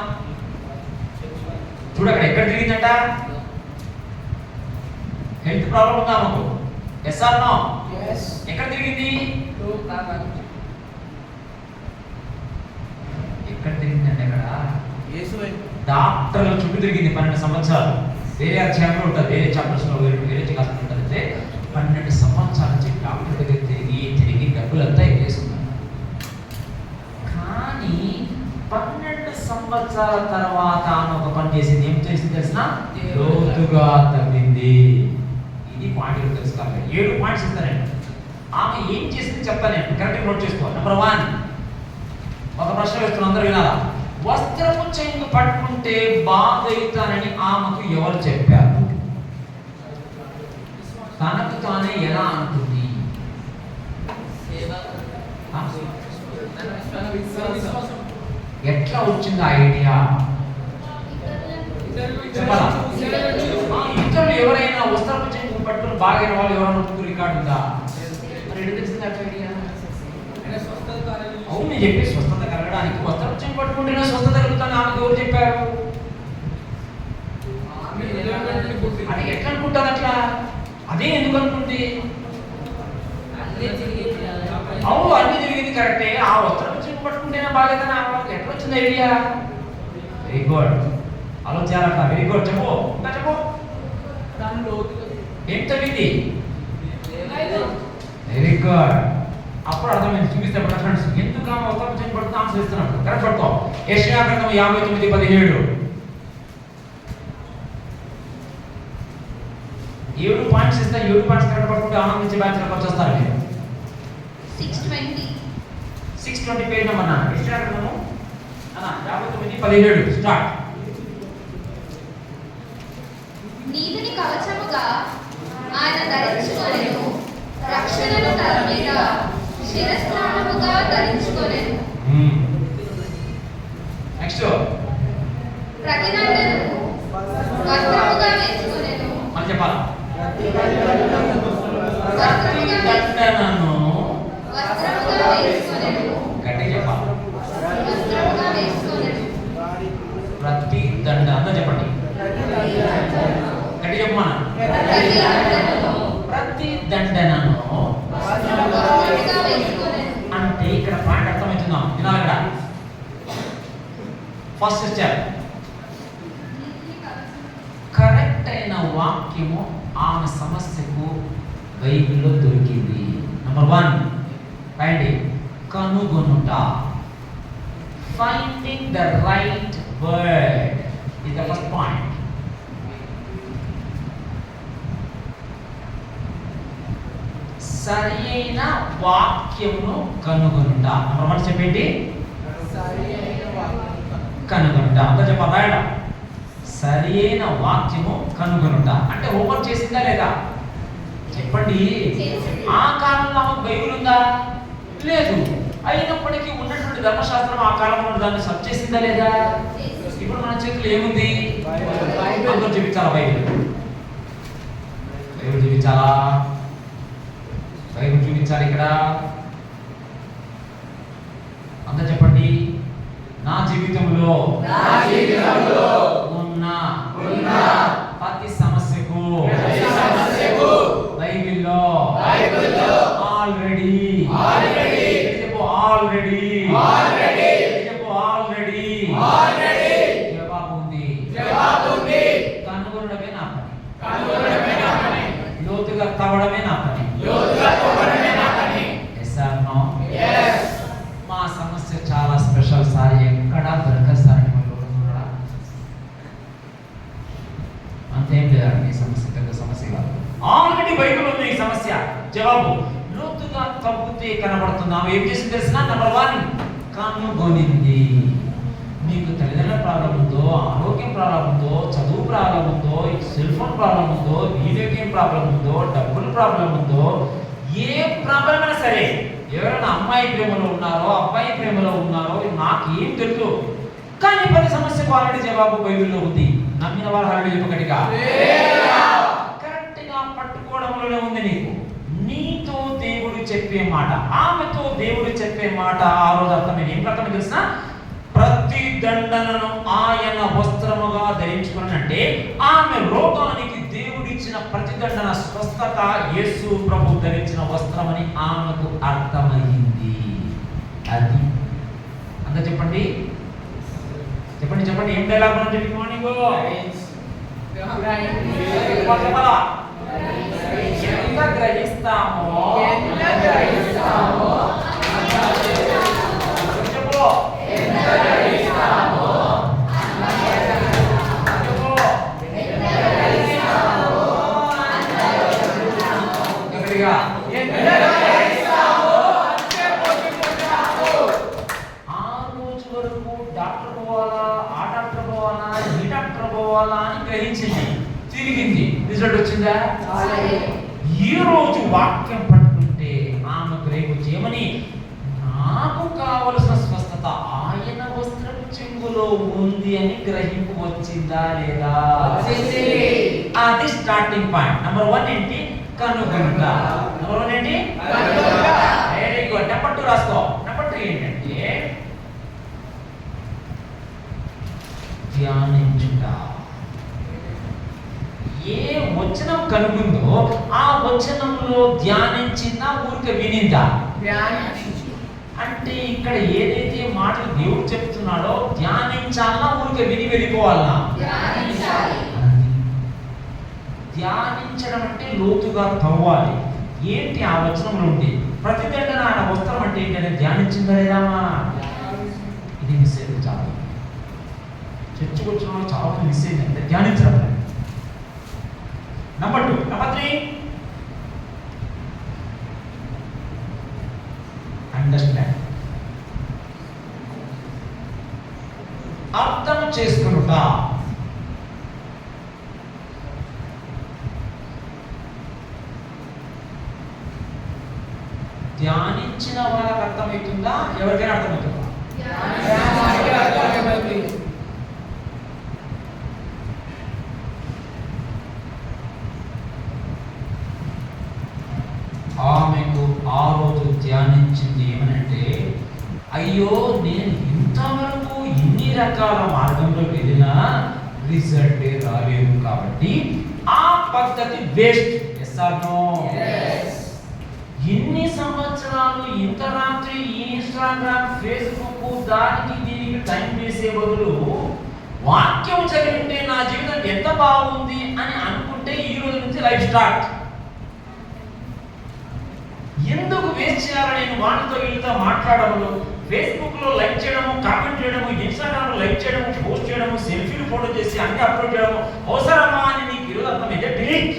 Speaker 1: చూడక్కడ ఎక్కడ తిరిగిందంట? హెల్త్ ప్రాబ్లం ఉందా మాకు? Yes or no? ఎక్కడ తిరిగింది? ఎక్కడ తిరిగిందంటే ఎక్కడ? డాక్టర్ల చుట్టూ తిరిగింది 12 సంవత్సరాలు. వేరే అధ్యాయంలో ఉంటుంది, వేరే చాప్టర్స్లో వేరే క్లాసులు ఉంటుంది. 12 సంవత్సరాల నుంచి డాక్టర్ దగ్గర తిరిగి డబ్బులంతా వేసుకున్నాను. కానీ 12 సంవత్సరాల తర్వాత ఆమె ఒక పని చేసింది. ఏం చేసింది తెలిసిన? లోతుగా తవ్వింది. ఇది పాయింట్ తెలుసుకోవాలి. 7 పాయింట్స్ ఇస్తానండి. ఆమె ఏం చేసింది చెప్తాను నేను, కరెక్ట్గా నోట్ చేసుకోవాలి. నెంబర్ 1, ఒక ప్రశ్న వేస్తున్నా, అందరూ వినాలా? వస్త్రపు చెంగు పట్టుకుంటే బాగైతానని ఆమెకు ఎవరు చెప్పారు? తనకు తానే ఎలా అంటుంది? ఎట్లా వచ్చింది ఐడియా? చెప్పాలా? ఇతరులు ఎవరైనా వస్త్రపు చెంగు పట్టుకుని బాగైన వాళ్ళు ఎవరైనా రికార్డు ఉందా? మరి ఎందుకు తెలిసింది అట్లా ఐడియా? అవును, నేను చెప్పి స్వస్థత కలగడానికి వస్త్రపు చెంగు పట్టుకుంటేనే స్వస్థత కలుగుతాను ఆమెకు ఎవరు చెప్పారు? అది ఎట్లా అనుకుంటారు అట్లా? అదే ఎందుకు అనుకుంది? అవును, అన్ని జరిగింది కరెక్టే. ఆ వస్త్రపు చెంగు పట్టుకుంటేనే బాగైతే ఆమెకు ఎట్లా వచ్చింది ఐడియా? వెరీ గుడ్, ఆలోచించాలట. వెరీ గుడ్, చెప్పు ఇంకా చెప్పు. ఏం చదివింది? Very good. అప్పుడు అర్థమైంది. చూపిస్తే ఫ్రెండ్స్ ఎందుకు ఆమె వస్త్రపు చెంగు పట్టుకుని ఆన్సర్ ఇస్తున్నాడు. కరెక్ట్ పట్టుకో. యెషయా గ్రంథం 59:17. 7 పాయింట్స్ ఇస్తా. 7 పాయింట్స్ కరెక్ట్ పట్టుకుంటే ఆనందించే బ్యాచ్ లోకి వచ్చేస్తారు మీరు. 620 పేజ్ నెంబర్ నా యెషయా గ్రంథము 59:17 స్టార్ట్.
Speaker 2: నీతిని కవచముగా ఆయన ధరించుకొనెను, రక్షణను తల మీద శిరస్త్రాణముగా ధరించుకొనెను.
Speaker 1: నెక్స్ట్.
Speaker 2: ప్రతిదండనము వస్త్రముగా వేసుకొనెను.
Speaker 1: మనం చెప్పాలా?
Speaker 2: ప్రతిదండనను వస్త్రముగా వేసుకొనెను.
Speaker 1: గట్టిగా చెప్పాలి.
Speaker 2: వస్త్రముగా వేసుకొనెను.
Speaker 1: ప్రతి దండ అంతా చెప్పండి. గట్టిగా చెప్పమా. ప్రతి దండనను అంటే ఇక్కడ పాయింట్ అర్థమవుతుందా? వినాలి ఇక్కడ. ఫస్ట్ స్టెప్, కరెక్ట్ అయిన వాక్యము ఆమె సమస్యకు బైబిల్లో దొరికింది. నంబర్ 1 రాయండి, కనుగొనుట. Finding the right word is the first point. సరి అయిన వాక్యమును కనుగొనుట. నంబర్ 1 చెప్పండి, కనుగొనుట. అంతా చెప్పాలి, రాయడం. సరి అయిన వాక్యము కనుగొనుట అంటే హోంవర్క్ చేసిందా లేదా? చెప్పండి. ఆ కాలంలో ఆమెకు బైబిల్ ఉందా? లేదు. అయినప్పటికీ ఉన్నటువంటి ధర్మశాస్త్రం ఆ కాలంలో దాన్ని సర్చ్ చేసిందా లేదా? ఇప్పుడు మన చేతిలో ఏముంది? అందరూ చూపించాలా? బైబిల్ చూపించాలా? బైబిల్ చూపించాలి ఇక్కడ. అంతా చెప్పండి. నా జీవితంలో ఉన్న ప్రతి సమస్యకు బైబిల్లో ఆల్రెడీ జవాబు ఉంది. కనుగొనడమే నా పని. లోతుగా తవ్వడమే నా పని. మా సమస్య చాలా స్పెషల్ సార్, ఎక్కడా దొరకదు సార్. అంతేం లేదండి, సమస్య పెద్ద సమస్య కాదు. ఆల్రెడీ బైబిల్ ఉంది ఈ సమస్య. జవాబు లోతుగా తవ్వితే కనబడుతుంది. ఆమె ఏం చేసింది తెలిసిన? నంబర్ 1 కనుగొనింది. మీకు తల్లిదండ్రుల ప్రాబ్లం ఉందో, ఆరోగ్యం ప్రాబ్లం ఉందో, చదువు ప్రాబ్లం ఉందో, సెల్ ఫోన్ ప్రాబ్లం ఉందో, వీడియో గేమ్ ప్రాబ్లం ఉందో, డబ్బుల ప్రాబ్లం ఉందో, ఏ ప్రాబ్లం అయినా సరే, ఎవరైనా అమ్మాయి ప్రేమలో ఉన్నారో, అబ్బాయి ప్రేమలో ఉన్నారో, నాకు ఏం తెలుసు. కానీ ప్రతి సమస్యకు ఆల్రెడీ జవాబు బైబిల్లో ఉంది. నమ్మిన వారు ఆల్రెడీ చెప్పగట్టిగా కరెక్ట్ గా పట్టుకోవడంలోనే ఉంది. నీతో దేవుడు చెప్పే మాట, ఆమెతో దేవుడు చెప్పే మాట ఆ రోజు అర్థమైంది. ఏం అర్థమైంది తెలిసిన? ప్రతి దండనను ఆయన వస్త్రముగా ధరించుకున్నంటే ఆమె రోగానికి దేవుడిచ్చిన ప్రతిదండన స్వస్థత యేసు ప్రభు ధరించిన వస్త్రమని ఆమెకు అర్థమైంది. అది అంతా చెప్పండి. చెప్పండి చెప్పండి. ఏం డైలాగ్ మనం చెప్పి మార్నింగ్ ఎంత గ్రహిస్తామో చెప్పు. ఆ రోజు వరకు డాక్టర్ రిజల్ట్ వచ్చిందా? ఈ రోజు వాక్యం పట్టుకుంటే ఆమెకు రేపు చేయమని నాకు కావలసిన స్వస్థత ఆయన వస్త్రపు చెంగులో ఉంది అని గ్రహింపు వచ్చిందా లేదా? అది స్టార్టింగ్ పాయింట్. నెంబర్ 1 ఏంటి? కనుగొనుట. నెంబర్ 1 ఏంటి? Very good. నెంబర్ 2 రాసుకో. నెంబర్ 3 ఏంటంటే ధ్యానించుట. ఏ వచనం కనుగొందో ఆ వచనంలో ధ్యానించిందా ఊరికే వినిందా? అంటే ఇక్కడ ఏదైతే మాటలు దేవుడు చెప్తున్నాడో ధ్యానించాలన్నా ఊరికే విని వెళ్ళిపోవాలన్నా? ధ్యానించడం అంటే లోతుగా తవ్వాలి. ఏంటి ఆ వచనంలో ఉంది? ప్రతిదండన ఆయన వస్త్రం అంటే ఏంటంటే ధ్యానించిందా లేదామా? ఇది మిస్ అయింది. చాలా చర్చకు వచ్చిన వాళ్ళు చాలా మిస్ అయింది అంటే ధ్యానించడం. నెంబర్ 2. Number 3 understand. అర్థం చేసుకునుట. ధ్యానించిన వాళ్ళకి అర్థమవుతుందా? ఎవరికైనా అర్థమవుతుందా? ఆమెకు ఆ రోజు ధ్యానించింది ఏమనంటే, అయ్యో నేను ఇంతవరకు ఇన్ని రకాల మార్గంలో వెళ్ళినా రిజల్టే రాలేదు కాబట్టి ఆ పద్ధతి వేస్ట్. Yes or no? ఇన్ని సంవత్సరాలు ఇంత రాత్రి ఈ ఇన్స్టాగ్రామ్ ఫేస్బుక్ దానికి దీనికి టైం వేసే బదులు వాక్యం చదివితే నా జీవితం ఎంత బాగుంది అని అనుకుంటే ఈ రోజు నుంచి లైఫ్ స్టార్ట్. ఎందుకు వేస్ట్ చేయాలని నేను వాటితో వీళ్ళతో మాట్లాడము, ఫేస్బుక్ లో లైక్ చేయడము, కామెంట్ చేయడము, ఇన్స్టాగ్రామ్ లో లైక్ చేయడము, పోస్ట్ చేయడము, సెల్ఫీలు ఫోటో చేసి అన్ని అప్లోడ్ చేయడము అవసరమా అని నీకు ఈరోజు అర్థమైతే డిలీట్.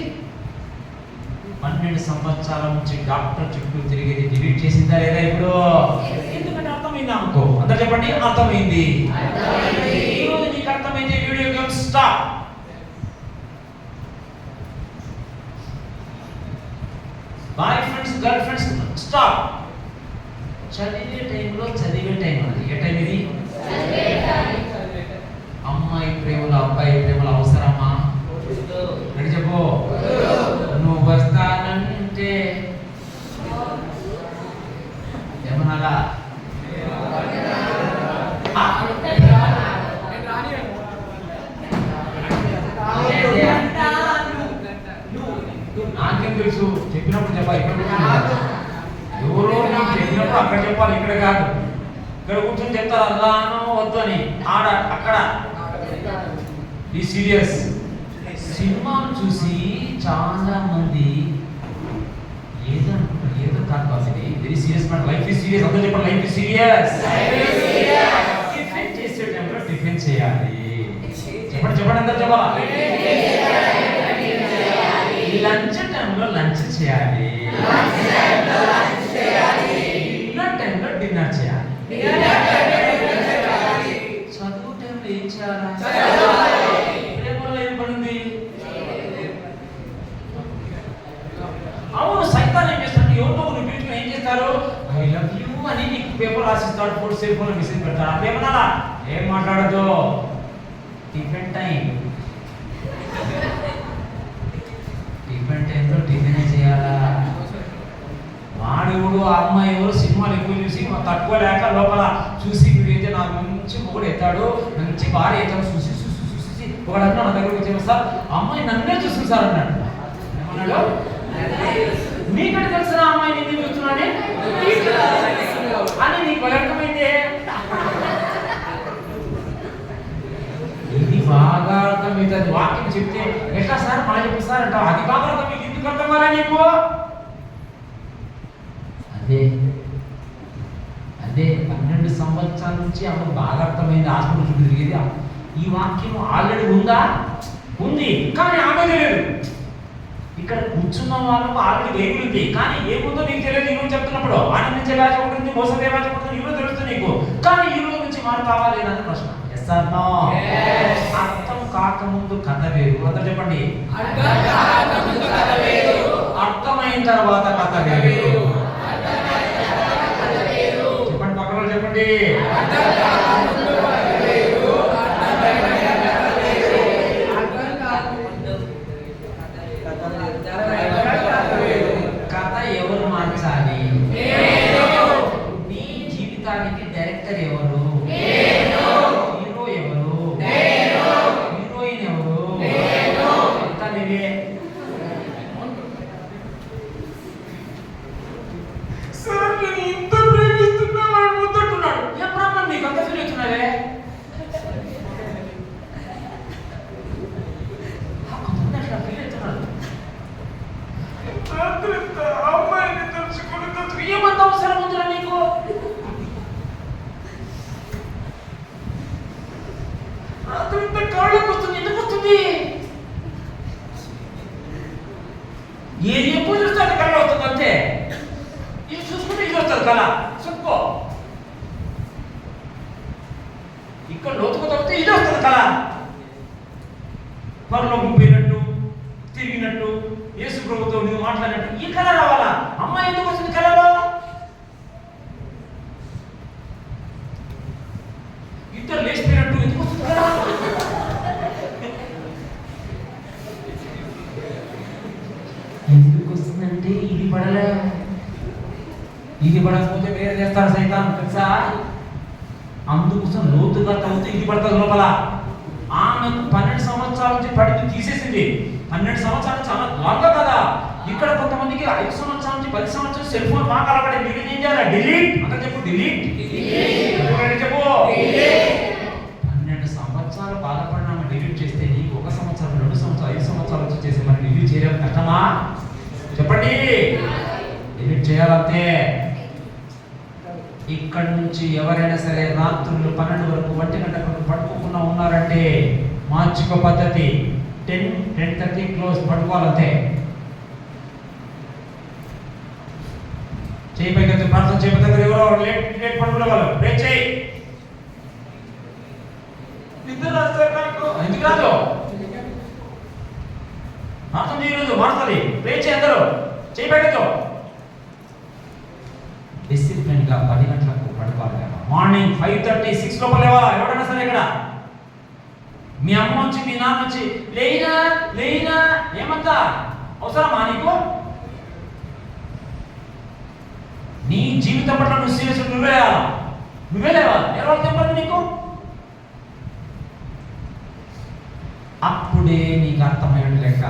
Speaker 1: 12 సంవత్సరాల నుంచి డాక్టర్ చుట్టూ తిరిగేది డిలీట్ చేసిందా లేదా? ఇప్పుడు ఎందుకంటే అర్థమైంది అనుకో. అందరూ చెప్పండి, అర్థమైంది. ఈరోజు నీకు అర్థమైంది. Video game stop. Boy friends, girl friends stop. చదివే టైంలో చదివే టైం అది. ఏ టైం ఇది? అమ్మాయి ప్రేమలో అబ్బాయి ప్రేమలో అవసరమా? రెడీ చెప్పు. నువ్వు వస్తానంటే ఏమనాలా? నాకేం తెలుసు? చెప్పినప్పుడు చెప్పాలి. ఇక్కడ ఎవరో నీకు చెప్పినప్పుడు అక్కడ చెప్పాలి, ఇక్కడ కాదు. ఇక్కడ కూర్చొని చెప్తారు అల్లానో వద్దు అని. ఆడ అక్కడ ఈ సీరియస్ సినిమాలు చూసి చాలా మంది ఏదో అనుకుంటారు. ఏదో కాదు అది very serious matter. Life is serious. అందరూ చెప్పండి, లైఫ్ ఈజ్ సీరియస్. టిఫిన్ చేసే టైంలో టిఫిన్ చేయాలి. చెప్పండి చెప్పండి, అందరూ చెప్పాలి. లంచ్ టైంలో లంచ్ చేయాలి. డిన్నర్ టైంలో డిన్నర్ చేయాలి. చదువు టైంలో ఏం చేయాలి? ప్రేమలో ఏం పడింది? అవును, సైతాన్ ఏం చేస్తాడు? ఎవరితో రిపీట్ ఏం చేస్తారు? ఐ లవ్ యూ అని నీకు పేపర్ రాసిస్తాడు, ఫోటో సెల్ ఫోన్ మెసేజ్ పెడతాడు. అదేమన్నా ఏం మాట్లాడదు. Tiffin time. టిఫిన్ టైంలో టిఫిన్ చేయాలా? వాడు ఆ అమ్మాయి ఎవరు సినిమాలు ఎక్కువ చూసి తక్కువ లేక లోపల చూసి వీడైతే నాకు మంచి ఒకడు ఎత్తాడు, మంచి భార్య ఎత్తాడు చూసి చూసి చూసి ఒకడు అన్నా నా దగ్గరకు వచ్చాను సార్, అమ్మాయి నన్నే చూస్తుంది సార్ అన్నాడు. ఏమన్నాడు? నీకంటే తెలిసిన అమ్మాయి నిన్ను చూస్తున్నానే అని నీకు అర్థమైందే. ఇది బాగా అర్థమవుతుంది. వాక్యం చెప్తే ఎట్లా సార్ మన చెప్పు సార్ అంటావు. అది బాగా అర్థమైంది. ఎందుకు అర్థం కాలే నీకు? అదే అదే 12 సంవత్సరాల నుంచి ఆమెకు బాగా అర్థమైంది. హాస్పిటల్ చుట్టూ తిరిగేది. ఈ వాక్యం ఆల్రెడీ ఉందా? ఉంది, కానీ ఆమె తెలియదు. ఇక్కడ కూర్చున్న వాళ్ళకు ఆల్రెడీ వేగులుంది, కానీ ఏముందో నీకు తెలియదు. ఈరోజు చెప్తున్నప్పుడు ఆనందించే బ్యాచ్ ఒకటి ఉంది, మోసపోయే బ్యాచ్ ఒకటి ఉంది. ఈరోజు తెలుస్తుంది నీకు, కానీ ఈ రోజు నుంచి మారుతావా లేదని ప్రశ్న. Yes or no? అర్థం కాకముందు కథ వేరు. అందరూ చెప్పండి. తర్వాత కథ వేరు. చెప్పండి, పక్కన చెప్పండి. కథ ఎవరు మార్చాలి? మీ జీవితానికి డైరెక్టర్ ఎవరు? హీరో ఎవరు? హీరోయిన్ ఎవరు? అంతా నీవే. సార్ నేను ఇంత ప్రేమిస్తున్నా వాడు ముద్దంటున్నాడు. ఏ ప్రాబ్లం నీకు? అంత ఫీల్ అవుతున్నావే. ఫీల్ అవుతున్నాడు. అమ్మాయిని తలుచుకుని ఏమంత అవసరం ఉందిరా నీకు? రాత్రి ఇంత కాళ్ళకు వస్తుంది. ఎందుకు వస్తుంది? ఎప్పుడు చూస్తే అది కళ వస్తుంది అంతే. ఇది చూసుకుంటే ఇది వస్తుంది కళ. చూసుకో, ఇక్కడ లోతుకు తగ్గితే ఇది వస్తుంది కళ. పరలోకం పోయినట్టు, తిరిగినట్టు, యేసు ప్రభుతో నువ్వు మాట్లాడినట్టు ఈ కళ రావాలా? అమ్మాయి ఎందుకు వస్తుంది కళలో? ఇద్దరు లేచిపోయినట్టు ఎందుకు వస్తుంది కళ? ఎందుకు వస్తుందంటే ఇది పడలే. ఇది పడకపోతే వేరే చేస్తారు సైతాన్, తెలుసా? అందుకోసం లోతుగా తవ్వుతూ ఇది పడుతుంది లోపల. ఆమెకు 12 సంవత్సరాల నుంచి పడితే తీసేసింది. 12 సంవత్సరాలు చాలా లాంగ్ కదా. ఇక్కడ కొంతమందికి 5 సంవత్సరాల నుంచి 10 సంవత్సరాలు సెల్ ఫోన్ బాగా అలవాటు. మీరు ఏం చేయాలి? డిలీట్ అంటే చెప్పు. డిలీట్ చెప్పు. 12 సంవత్సరాలు బాధపడినా డిలీట్ చేస్తే నీకు 1 సంవత్సరం, 2 సంవత్సరాలు, 5 సంవత్సరాలు వచ్చి చేసి మరి డిలీట్ చేయడం కష్టమా? చెప్పండి. డిలీట్ చేయాలంతే. ఇక్కడ నుంచి ఎవరైనా సరే రాత్రులు 12 వరకు 1 గంట వరకు పడుకోకుండా ఉన్నారంటే మార్చుకో పద్ధతి. 10, 10:30 క్లోజ్ పడుకోవాలంతే. చేయి పైకి ప్రార్థన చేయబోతే ఎవరో లేట్ పడుకునే వాళ్ళు బ్రేక్ చేయి. నిద్ర రాస్తారు నాకు. ఎందుకు రాదు? ప్రార్థన చేయలేదు మారుతుంది. బ్రేక్ చేయి. అందరూ చేయి పైకి. డిసిప్లిన్ గా 10 గంటలకు పడుకోవాలి. మార్నింగ్ 5:30, 6 లోపల లేవాలా? ఎవరైనా సరే ఇక్కడ మీ అమ్మ వచ్చి మీ నాన్న వచ్చి లేయినా లేయినా ఏమంతా అవసరమా నీకు? నీ జీవితం పట్ల నువ్వు సీరియస్ నువ్వే లేవాలి. ఎవరు చెప్పండి నీకు? అప్పుడే నీకు అర్థమైనట్టు లెక్క.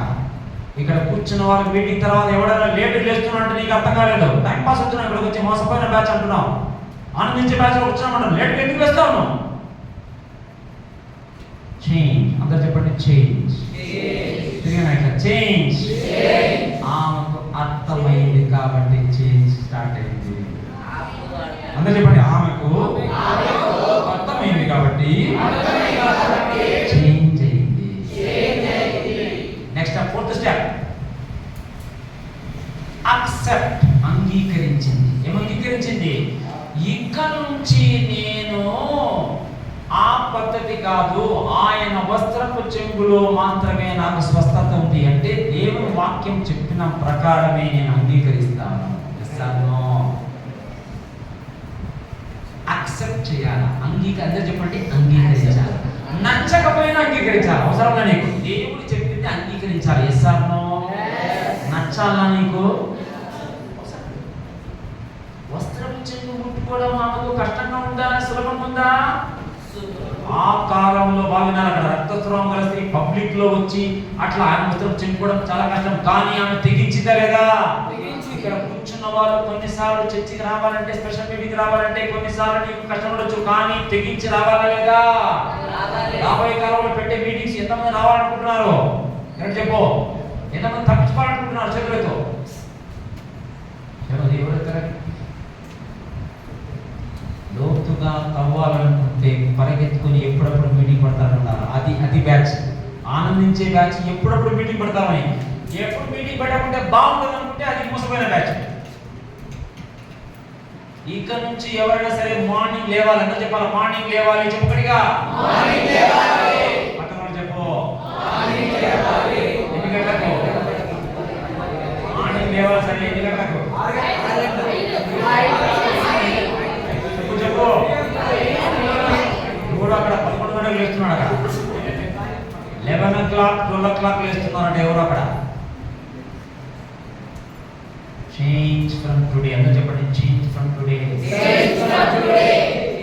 Speaker 1: ఇక్కడ కూర్చున్న వాళ్ళు మీటింగ్ తర్వాత ఎవడైనా లేట్ లేస్తున్నా అంటే నీకు అర్థం కాలేదు. టైం పాస్ వచ్చినా ఇక్కడికి వచ్చి మోసపోయిన బ్యాచ్ అంటున్నావు. ఆనందించే బ్యాచ్ వచ్చినామంటాం. లేట్ ఎందుకు వేస్తావు నువ్వు? చేంజ్. అందరు చెప్పండి చేంజ్. చేంజ్. ఆమెకు అర్థమైంది కాబట్టి చేంజ్ స్టార్ట్ అయింది. అందరు చెప్పండి ఆమెకు అర్థమైంది కాబట్టి చేంజ్ అయింది. Next 4th step accept. అంగీకరించింది. ఏమంగీకరించింది? ఇక నుంచి నేను ఆ పద్ధతి కాదు, ఆయన వస్త్రపు చెంగులో మాత్రమే నాకు స్వస్థత ఉంది అంటే దేవుని వాక్యం చెప్పిన ప్రకారమే నేను అంగీకరిస్తాను. అక్సెప్ట్ చేయాలి. అందరూ చెప్పండి అంగీకరించాలి. నచ్చకపోయినా అంగీకరించాలి. అవసరంగా నీకు దేవుడు చెప్పింది అంగీకరించాలి. Yes or no? నచ్చాలా నీకు? వస్త్రపు చెంగు ముట్టుకోవడం ఆమెకు కష్టంగా ఉందా సులభంగా ఉందా? ఆ కాలంలో బాగున్నారు. అక్కడ రక్తస్రావం గల స్త్రీ పబ్లిక్ లో వచ్చి అట్లా ఆయన వస్త్రం చెంపుకోవడం చాలా కష్టం. కానీ ఆమె తెగించిందా లేదా? ఇక్కడ కూర్చున్న వాళ్ళు కొన్నిసార్లు చర్చికి రావాలంటే, స్పెషల్ మీటింగ్ రావాలంటే కొన్నిసార్లు నీకు కష్టం ఉండొచ్చు. కానీ తెగించి రావాలా లేదా? రాబోయే కాలంలో పెట్టే మీటింగ్స్ ఎంతమంది రావాలనుకుంటున్నారు? చెప్పు. ఎంతమంది తప్పించుకోవాలనుకుంటున్నారు? చేతులతో లోతుగా తవ్వాలనుకుంటే పరిగెత్తుకుని ఎప్పుడప్పుడు మీటింగ్ పడతారన్నారు. అది బ్యాచ్. ఆనందించే బ్యాచ్ ఎప్పుడప్పుడు మీటింగ్ పడతామని. ఎప్పుడు మీటింగ్ పెట్టకుంటే బాగుంటుంది అనుకుంటే అది మోసపోయిన బ్యాచ్. ఇక నుంచి ఎవరైనా సరే మార్నింగ్ లేవాలి. ఎంత చెప్పాలి? మార్నింగ్ లేవాలి. చెప్పకడిగా పక్కన చెప్పు. ఎన్ని గంటలకు మార్నింగ్ లేవాలి? మరి ఎన్ని గంటలకు? చెప్పు ఇప్పుడు అక్కడ 11 గంటలకు లేస్తున్నాడు అక్కడ. 11 o'clock 12 o'clock లేస్తున్నారంటే ఎవరు అక్కడ? Change from today. అందరూ చెప్పండి, చేంజ్ ఫ్రమ్ టుడే.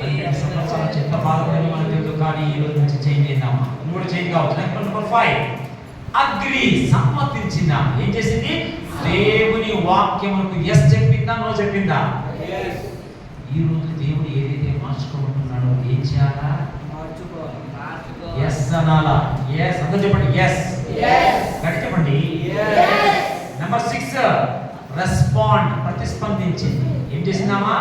Speaker 1: అంటే సంవత్సరాల చెత్త బాధపడి మనకు తెలుసు, కానీ ఈ రోజు నుంచి చేంజ్ చేద్దామా? మూడు చేంజ్ కావచ్చు. నెంబర్ 5 అగ్రి, సమ్మతించిందా? ఏం చేసింది? దేవుని వాక్యములకు ఎస్ చెప్పిందా, నో చెప్పిందా? ఈ రోజు దేవుడు ఏదైతే మార్చుకోమంటున్నాడో ఏం చేయాలా? ఎస్ అనాలా? ఎస్. అందరూ చెప్పండి ఎస్. గట్టి చెప్పండి. నెంబర్ 6 రెస్పాండ్, ప్రతిస్పందించింది. ఏం చేసిందామా?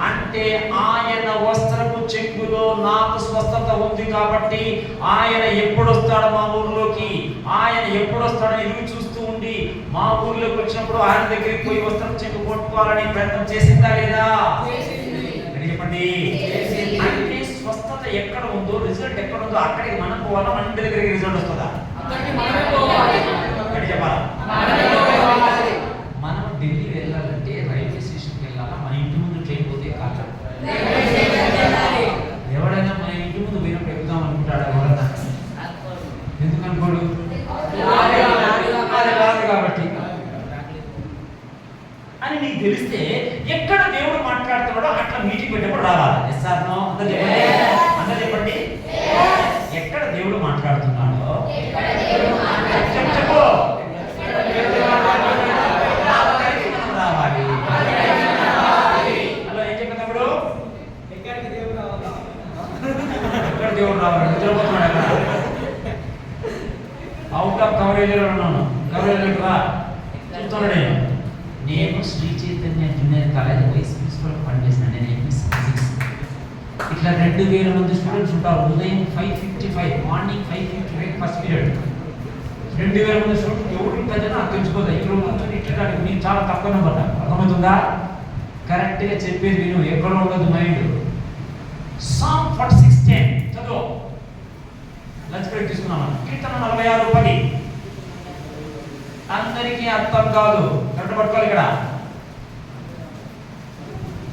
Speaker 1: అంటే ఆయన వస్త్రపు చెక్కులో నాకు స్వస్థత ఉంది కాబట్టి ఆయన ఎప్పుడు వస్తాడో మా ఊర్లోకి, ఆయన ఎప్పుడు వస్తాడని ఎదురు చూస్తూ ఉండి మా ఊర్లోకి వచ్చినప్పుడు ఆయన దగ్గరికి పోయి వస్త్రపు చెక్కు కొట్టుకోవాలని ప్రయత్నం చేసిందా లేదా? చెప్పండి. అంటే స్వస్థత ఎక్కడ ఉందో, రిజల్ట్ ఎక్కడ ఉందో అక్కడికి మనం పోవాలా, మన ఇంటి దగ్గరికి రిజల్ట్ వస్తుందా? చెప్పాలా? మనం ఢిల్లీ వెళ్ళాలంటే రైల్వే స్టేషన్కి వెళ్ళాలా, మన ఇంటి ముందు ట్రైన్ పోతే కాదు. ఎవడైనా మన ఇంటి ముందు పోయినప్పుడు ఎక్కుదాం అనుకుంటాడు ఎవరన్నా? ఎందుకు అనుకోడు? అది కాదు కాబట్టి అని నీకు తెలిస్తే ఎక్కడ దేవుడు మాట్లాడుతున్నాడో అట్లా మీటింగ్ పెట్టినప్పుడు రావాలి. Yes or no? అందరూ చెప్పండి. అందరూ చెప్పండి. ఎక్కడ దేవుడు మాట్లాడుతున్నాడో చెప్పు రావాలి. అలా ఏం చెప్పినప్పుడు ఎక్కడ దేవుడు రావాలి? నిద్రపోతున్నాడు అక్కడ. అవుట్ ఆఫ్ కవరేజ్ ఉన్నాను. కవరేజ్ రా చూస్తున్నాడు. నేను Sri Chaitanya junior college vice principal పనిచేసిన. నేను ఎంపీసీ ఫిజిక్స్. ఇట్లా 2000 మంది స్టూడెంట్స్ ఉంటారు. ఉదయం 5:55, మార్నింగ్ 5:55 ఫస్ట్ పీరియడ్. 2000 మంది స్టూడెంట్స్ ఎవరు ఇంత నాకు తెలుసుకోదా? ఇక్కడ కూర్చొని ఇట్లా నేను చాలా తక్కువ నెంబర్. అర్థమవుతుందా? కరెక్ట్గా చెప్పేది విను, ఎక్కడ ఉండదు మైండ్. సామ్ 46:10 చదువు. లంచ్ బ్రేక్ తీసుకున్నామా? కీర్తన 46:10. అందరికీ అర్థం కాదు, కరెక్ట్ పట్టుకోవాలి ఇక్కడ.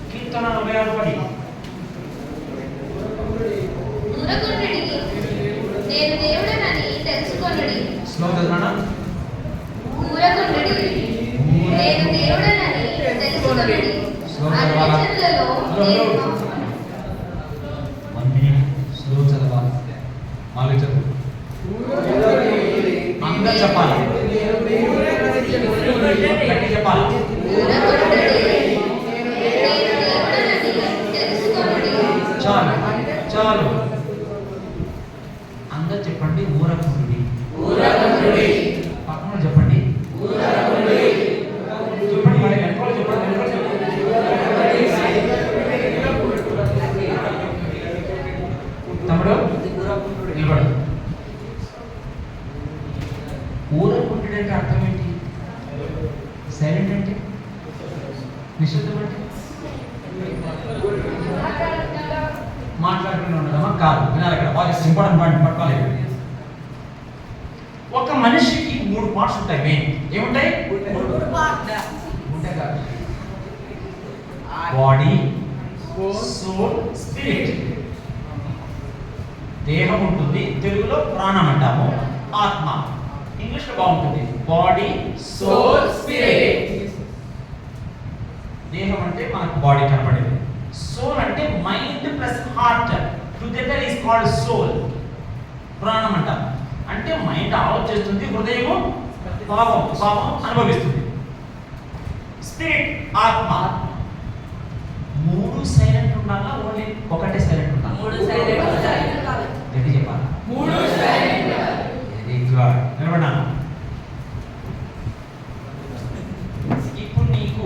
Speaker 1: కీర్తన 46:10.
Speaker 2: నేను దేవుడనని తెలుసుకొనుడి.
Speaker 1: స్లో చదవనా?
Speaker 2: ఊరకుండుడి, నేను దేవుడనని తెలుసుకొనుడి. అన్యజనులలో నేను
Speaker 1: 1 minute స్లో చదవాలి. మళ్ళీ చదువు. అందరూ చెప్పాలి, గట్టి చెప్పాలి. చాలు చాలు అందరూ చెప్పండి. ఊరకుండుడి. పక్కన చెప్పండి. చెప్పండి మరి వెనకాల చెప్పండి. తమ్ముడు నిలబడు. ఊరకుండుడి అంటే అర్థం ఏంటి? సైలెంట్ అంటే, నిశ్శబ్దం అంటే మాట్లాడుకుని ఉండడమా? కాదు. వినాలి ఇక్కడ. బాగా ఇంపార్టెంట్ పాయింట్ పట్టుకోవాలి. ఒక మనిషికి 3 పార్ట్స్ ఉంటాయి. మెయిన్ ఏముంటాయి? ఉంటాయి కాదు. Body, soul, spirit. దేహం ఉంటుంది, తెలుగులో ప్రాణం అంటాము. ఆత్మ ఇంగ్లీష్ లో బాగుంటుంది. Body, soul, spirit. దేహం అంటే మనకు బాడీ కనపడేది. సోల్ అంటే mind plus heart together is called soul. ప్రాణం అంటాం. అంటే మైండ్ ఆలోచిస్తుంది, హృదయము భావం అనుభవిస్తుంది. స్పిరిట్ ఆత్మ. 3 సైలెంట్ ఉండాలా, ఓన్లీ ఒకటే సైలెంట్ ఉండాలా?
Speaker 2: 3 సైలెంట్ ఉండాలి.
Speaker 1: గట్టి చెప్పాలా?
Speaker 2: 3 సైలెంట్.
Speaker 1: Very good. నిలబడనా? ఇప్పుడు నీకు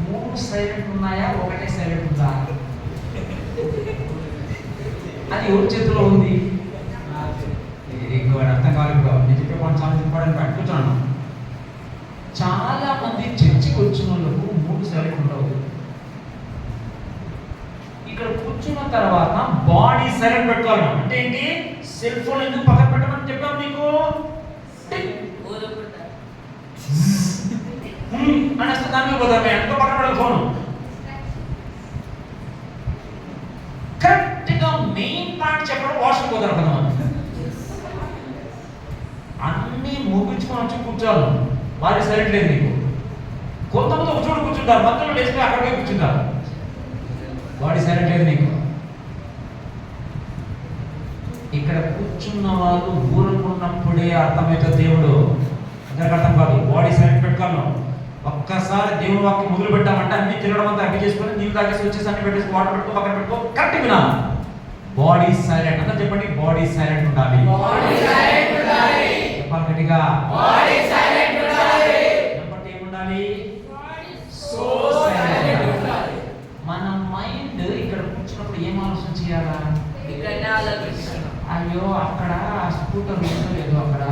Speaker 1: 3 సైలెంట్ ఉన్నాయా, ఒకటే సైలెంట్ ఉందా? అది ఎవరి చేతిలో ఉంది? Very good. అర్థం కాలేదు. నేను చెప్పే పాయింట్ చాలా ఇంపార్టెంట్ పాయింట్. కూర్చోండి. చాలా మంది చర్చికి వచ్చిన వాళ్ళకు 3 సైలెంట్ ఉండవు. ఇక్కడ కూర్చున్న తర్వాత బాడీ సైలెంట్ పెట్టుకోవాలి. అంటే ఏంటి? సెల్ ఫోన్ ఎందుకు పక్కన పెట్టమని చెప్పాం నీకు? ఆలోచన దాని మీద పోతాం. ఎంతో పక్కన పడాలి ఫోను. కరెక్ట్గా మెయిన్ పాయింట్ చెప్పడం వాష్రూమ్ పోతారు కొంతమంది. అన్నీ ముగించుకొని వచ్చి కూర్చోవాలి. వారి సైలెంట్ లేదు నీకు. కొంతమంది ఒక చోటు కూర్చుంటారు, మధ్యలో లేచి అక్కడికే కూర్చుంటారు. వాడి సైలెంట్ లేదు నీకు. ఇక్కడ కూర్చున్న వాళ్ళు ఊరుకున్నప్పుడే అర్థమైతే దేవుడు అందరికి అర్థం కాదు. బాడీ సైలెంట్ పెట్టుకోను. ఒక్కసారి దేవుడు వాక్యం మొదలు పెట్టామంటే అన్ని తినడం అంతా అడ్డు చేసుకొని నీళ్ళు తాగేసి వచ్చేసి అన్ని పెట్టేసి వాటర్ పెట్టుకో, పక్కన పెట్టుకో, కరెక్ట్ వినా. బాడీ సైలెంట్ అంతా చెప్పండి. బాడీ సైలెంట్ ఉండాలి. చెప్పాలి గట్టిగా. చెప్పండి ఏముండాలి? So silent. మన మైండ్ ఇక్కడ కూర్చున్నప్పుడు ఏం ఆలోచన చేయాలా? అయ్యో అక్కడ స్కూటర్ ఉందో లేదో, అక్కడ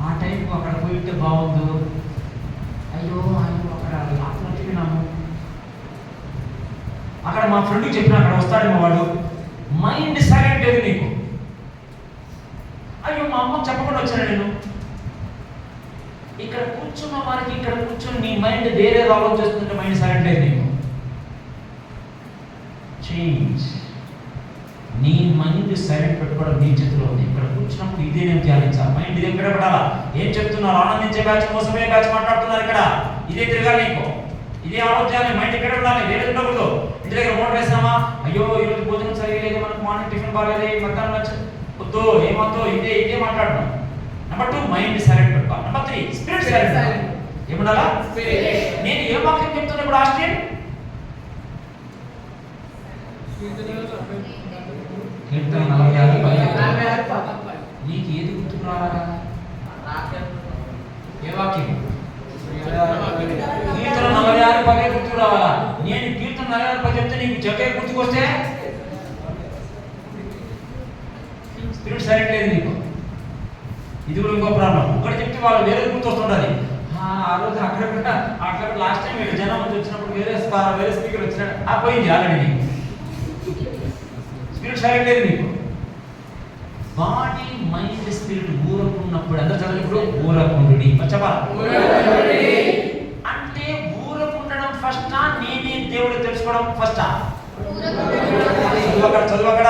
Speaker 1: ఆ టైంకు అక్కడ పోయితే బాగుంది. అయ్యో అయ్యో అక్కడ లాక్లో చెప్పినాము, అక్కడ మా ఫ్రెండ్కి చెప్పిన అక్కడ వస్తాడేమో వాడు. మైండ్ సైలెంట్ లేదు నీకు. అయ్యో మా అమ్మకు చెప్పకుండా వచ్చాను నేను. ఇక్కడ కూర్చున్న వారికి ఇక్కడ కూర్చొని నీ మైండ్ వేరే ఆలోచిస్తుంటే మైండ్ సైలెంట్ లేదు నీకు. చేంజ్. నీ మైండ్ సైలెంట్ పెట్టుకోవడం నీ చేతిలో ఉంది. ఇక్కడ కూర్చున్నప్పుడు ఇదే నేను ధ్యానించాలి. మైండ్ ఇదే ఎక్కడ పెట్టాలా? ఏం చెప్తున్నారు? ఆనందించే బ్యాచ్, మోసమే బ్యాచ్ మాట్లాడుతున్నారు ఇక్కడ. ఇదే తిరగాలి నీకు. ఇదే ఆలోచన. మైండ్ ఎక్కడ ఉండాలి? వేరే ఉండకూడదు. ఇంటి దగ్గర మోటర్ వేసినామా, అయ్యో ఈరోజు భోజనం సరిగా లేదు, మనకు మార్నింగ్ టిఫిన్ బాగాలేదు, మధ్యాహ్నం లంచ్ వద్దు, ఏమొద్దు, ఇదే మాట్లాడుతున్నాం. నెంబర్ 2 మైండ్ సైలెంట్ పెట్టుకోవాలి. Number 3 spirit silent. ఏముండాలా? నేను ఏ వాక్యం చెప్తున్నా ఇప్పుడు? ఆస్ట్రియన్ కీర్తన 46 నీకు ఏది గుర్తుకు రావాలా? ఏ వాక్యం? కీర్తన 46 గుర్తుకు రావాలా? నేను కీర్తన 46 చెప్తే నీకు జగ్గే గుర్తుకొస్తే స్పిరిట్ సైలెంట్ లేదు నీకు. ఇది కూడా ఇంకో ప్రాబ్లం. ఒకటి చెప్తే వాళ్ళు వేరే గుర్తొస్తుండాలి. ఆ రోజు అక్కడ లాస్ట్ టైం వీళ్ళు జనం వచ్చినప్పుడు వేరే స్పీకర్ వచ్చినాడు, పోయింది ఆల్రెడీ నీకు. స్పిరిట్ సైలెంట్ లేదు నీకు. బాడీ మైండ్ స్పిరిట్ ఊరకున్నప్పుడు అందరూ చదివినప్పుడు ఊరకుండుడి. అంటే ఊరకుండడం ఫస్టా, నేనే దేవుడు తెలుసుకోవడం ఫస్టా? చదువు అక్కడ.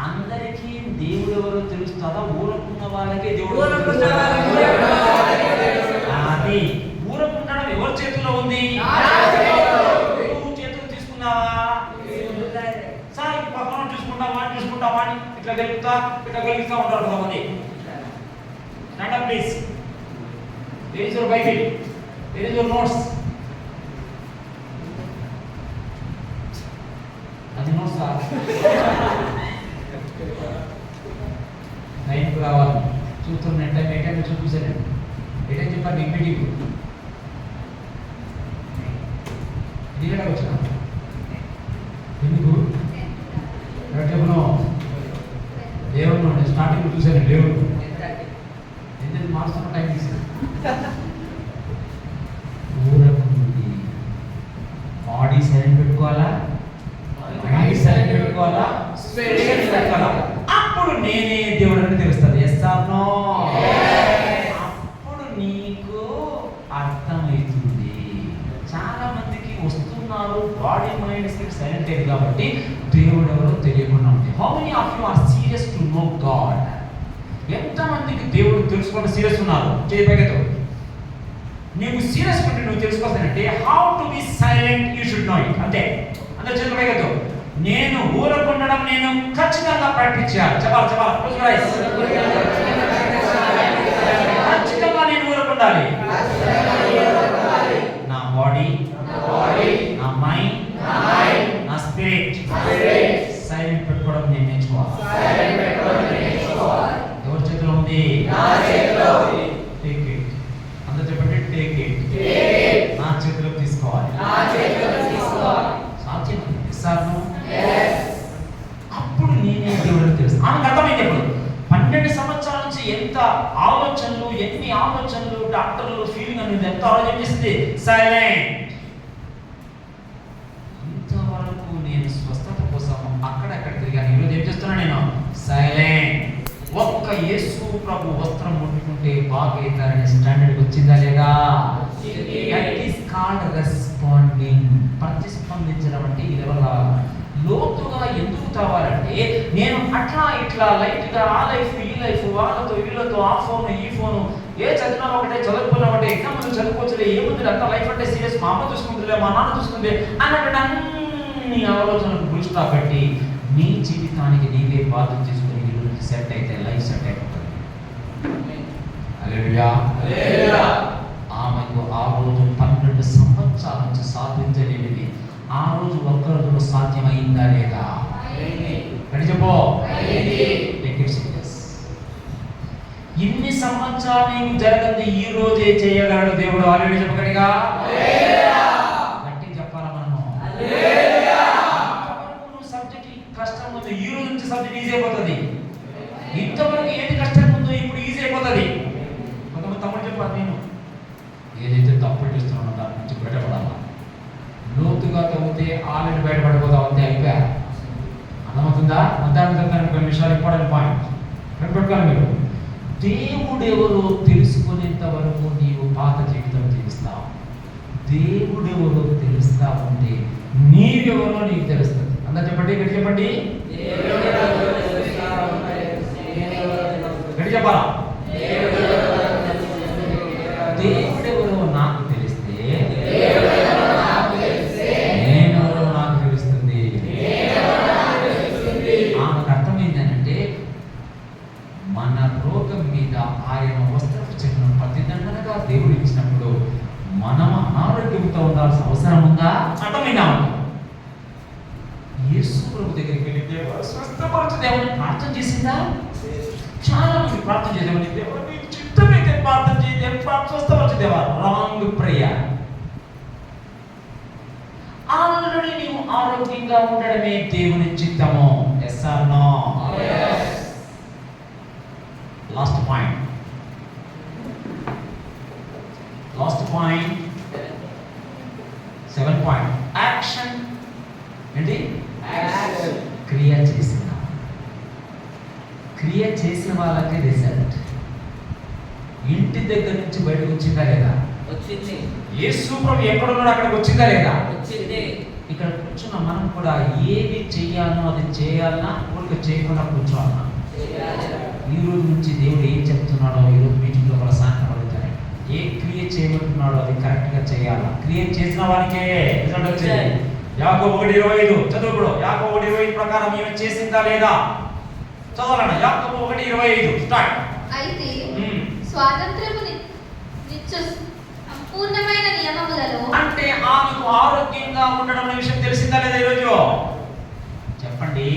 Speaker 1: అందరికీ దేవుడు ఎవరో తెలుస్తుందా? ఊరకున్న వాళ్ళకే దేవుడు. అది ఊరకుండడం ఎవరి చేతిలో ఉంది? చేతులు తీసుకున్నావా? సార్ పక్కన చూసుకుంటావా అని ఇట్లా గెలుపుతా ఉంటారు కొంతమంది. Stand up please. Where is your Bible? Where is your notes? అది నోట్స్ సార్. టైంకు రావాలి. చూస్తున్న టైం ఏ టైం చూపించాను. ఏ టైం చెప్పారు? మీకు మీటింగ్ ఎన్నిగంటకు వచ్చినా? ఎందుకు టేబుల్ దేవుడు నేను స్టార్టింగ్ చూశాను. దేవుడు ఎందుకు మారుస్తున్న టైం తీసుకుని ఊరకుంది. బాడీ సైలెంట్ పెట్టుకోవాలా? మైండ్ సైలెంట్ పెట్టుకోవాలా? స్పిరిట్ పెట్టుకోవాలా? అప్పుడు నేనే దేవుడు అని తెలుస్తుంది. Yes or no? అప్పుడు నీకు అర్థమవుతుంది. చాలా మందికి వస్తున్నారు బాడీ మైండ్ స్పిరిట్ సైలెంట్ అయ్యింది కాబట్టి దేవుడు ఎవరో తెలియకుండా ఉంది. How many of you are serious to know god? ఎంతమందికి దేవుడు తెలుసుకోవడం సీరియస్ ఉన్నారు? చేయి పైకెత్తు. నీవు సీరియస్ ఉంటే నువ్వు తెలుసుకోవాల్సిందంటే how to be silent you should know it. అంతే. అందరూ చేతులు పైకెత్తు. నేను ఊరకుండడం నేను ఖచ్చితంగా ప్రాక్టీస్ చేయాలి. చెప్పాలి. ఖచ్చితంగా నేను ఊరకుండాలి. నా బాడీ, నా మైండ్, నా స్పిరిట్ సైలెంట్ పెట్టుకోవడం నేను నేర్చుకోవాలి. ఎవరి చేతిలో ఉంది? Take it. అందరూ చెప్పండి టేక్ ఇట్. నా చేతిలోకి తీసుకోవాలి. సాధ్యం సార్. అప్పుడు నేనే దేవుడిని తెలుసు. ఆమెకు అర్థమైంది. ఎప్పుడు 12 సంవత్సరాల నుంచి ఎంత ఆలోచనలు, ఎన్ని ఆలోచనలు, డాక్టర్లు ఫీలింగ్ అనేది ఎంత ఆలోచన చేసింది. సైలెంట్. ఇంతవరకు నేను స్వస్థత కోసం అక్కడక్కడ తిరిగాను. ఈరోజు ఏం చేస్తున్నా? నేను సైలెంట్. ఒక్క యేసు ప్రభు వస్త్రం ముట్టుకుంటే బాగైతారనే స్టాండర్డ్ వచ్చిందా లేదా? That is called responding. ప్రతిస్పందించడం అంటే ఇది వల్ల లోతుగా ఎందుకు తావాలంటే, నేను అట్లా ఇట్లా లైట్గా ఆ లైఫ్ ఈ లైఫ్, వాళ్ళతో వీళ్ళతో, ఆ ఫోన్ ఈ ఫోను, ఏ చదివినా ఒకటే, చదువుకున్నా ఒకటే, ఎగ్జామ్ ముందు చదువుకోవచ్చులే, ఏముంది అంతా లైఫ్ అంటే సీరియస్, మా అమ్మ చూసుకుంటుందిలే, మా నాన్న చూసుకుంది అన్నట్టు అన్ని ఆలోచనలకు ఫుల్ స్టాప్ పెట్టి నీ జీవితానికి నీవే బాధ్యత తీసుకుని ఈరోజు సెట్ అయితే లైఫ్ సెట్ అయిపోతుంది. హల్లెలూయా. ఆమెకు ఆ రోజు 12 సంవత్సరాల నుంచి సాధించలేనిది ఆ రోజు ఒక్క రోజులో సాధ్యమైందా లేదా? అని చెప్పు. ఇన్ని సంవత్సరాలు నీకు జరగదు, ఈ రోజే చేయగలడు దేవుడు. ఆల్రెడీ చెప్పగలిగా గట్టి చెప్పాలా మనము? నువ్వు సబ్జెక్ట్ కష్టం ఉంది, ఈ రోజు నుంచి సబ్జెక్ట్ ఈజీ అయిపోతుంది. ఇంతవరకు ఏది కష్టం ఉందో ఇప్పుడు ఈజీ అయిపోతుంది. కొంతమంది తమ్ముడు చెప్పారు, నేను ఏదైతే తప్పులు చేస్తున్నానో దాని నుంచి బయటపడాలా, లోతుగా తవ్వితే ఆల్రెడీ బయటపడిపోతావు, అంతే, అయిపోయా. అర్థమవుతుందా? అర్థమవుతుందని కొన్ని విషయాలు ఇంపార్టెంట్ పాయింట్ పెట్టుకోవాలి మీరు. దేవుడు ఎవరో తెలుసుకునేంత వరకు నీవు పాత జీవితం జీవిస్తావు. దేవుడు ఎవరో తెలుస్తా ఉంటే నీవెవరో నీకు తెలుస్తుంది. అందరూ చెప్పండి, గట్టి చెప్పండి, గట్టి చెప్పాలా? దేవుడెవరో నాకు తెలిస్తే నేనెవరో నాకు తెలుస్తుంది. ఆమెకు అర్థమైందనంటే మన రోగం మీద ఆయన వస్త్రపు చిహ్నం ప్రతిదండనగా దేవుడు ఇచ్చినప్పుడు మనం అనారోగ్యంతో ఉండాల్సిన అవసరం ఉందా? అర్థమైందా? యేసు ప్రభు దగ్గరికి వెళ్ళి దేవుడు స్వస్థపరచు దేవుని ప్రార్థన చేసిందా? చాలా మంది ప్రార్థన చేద్దామని, దేవుడు మీకు చిత్తమైతే ప్రార్థన చేద్దాం, స్వస్థపరచు దేవా. Wrong prayer. ఆల్రెడీ నీవు ఆరోగ్యంగా ఉండడమే దేవుని చిత్తము. Yes or no? Last point 7 point. Action ఏంటి? క్రియ చేసిన వాళ్ళకి రిజల్ట్. ఇంటి దగ్గర నుంచి బయటకు వచ్చిందా లేదా? వచ్చింది. యేసు ప్రభు ఎక్కడ ఉన్నాడో అక్కడికి వచ్చిందా లేదా? వచ్చింది. ఇక్కడ కూర్చున్న మనం కూడా ఏది చెయ్యాలో అది చేయాలన్నా, ఊరికి చేయకుండా కూర్చోవాలన్నా? ఈ రోజు నుంచి దేవుడు ఏం చెప్తున్నాడో ఈరోజు మీటింగ్లో వాళ్ళ సాయంత్రం అడుగుతారు. ఏ క్రియ చేయబడుతున్నాడో అది కరెక్ట్గా చేయాలా. క్రియ చేసిన వారికే రిజల్ట్ వచ్చింది. యాకోబు 1:25 చదువుకుడు. యాకోబు 1:25 ప్రకారం ఈమె చేసిందా లేదా? చదవాలన్నా. యాకోబు 1:25 స్టార్ట్.
Speaker 2: అయితే స్వాతంత్రము నిత్య సంపూర్ణమైన నియమములలో, అంటే
Speaker 1: ఆమెకు ఆరోగ్యంగా ఉండడం అనే విషయం తెలిసిందా లేదా ఈరోజు? చెప్పండి.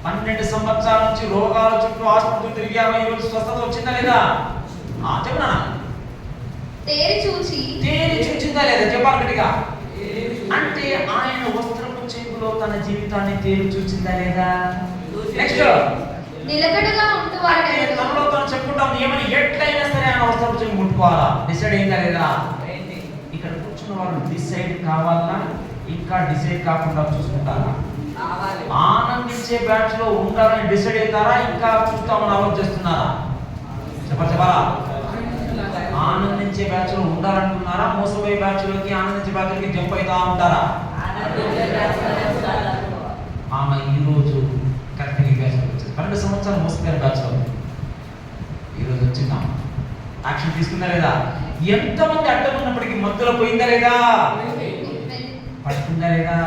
Speaker 1: 12 సంవత్సరాల నుంచి రోగాల చుట్టూ హాస్పిటల్ తిరిగావా? ఈరోజు స్వస్థత వచ్చిందా లేదా? చెప్పనా? తేరి చూచిందా లేదా? చెప్పాలి గట్టిగా. అంటే ఆయన వస్త్రపు చెంగులో తన జీవితాన్ని తేరి చూచిందా లేదా? నెక్స్ట్,
Speaker 2: నిలకడగా ఉంటూ
Speaker 1: తనలో తను చెప్పుకుంటాం ఏమని, ఎట్లయినా సరే ఆయన వస్త్రపు చెంగు ముట్టుకోవాలా. డిసైడ్ అయిందా లేదా? ఇక్కడ కూర్చున్న వాళ్ళు డిసైడ్ కావాలా, ఇంకా డిసైడ్ కాకుండా చూసుకుంటారా? ఆనందించే బ్యాచ్ లో ఉండాలని డిసైడ్ అవుతారా, ఇంకా చూస్తామని ఆలోచిస్తున్నారా? చెప్పాలా? ఆనందించే బ్యాచ్ లో ఉండాలనుకున్నారా? మోసపోయే బ్యాచ్ లోకి, ఆనందించే బ్యాచ్ లోకి జంప్ అవుతా ఉంటారా? ఆమె ఈ రోజు కరెక్ట్ ఈ బ్యాచ్ లో వచ్చేది. 12 సంవత్సరాలు మోసపోయిన బ్యాచ్ లో ఈరోజు వచ్చిందాం. యాక్షన్ తీసుకుందా లేదా? ఎంతమంది అడ్డం ఉన్నప్పటికీ మధ్యలో పోయిందా లేదా? పట్టుకుందా లేదా?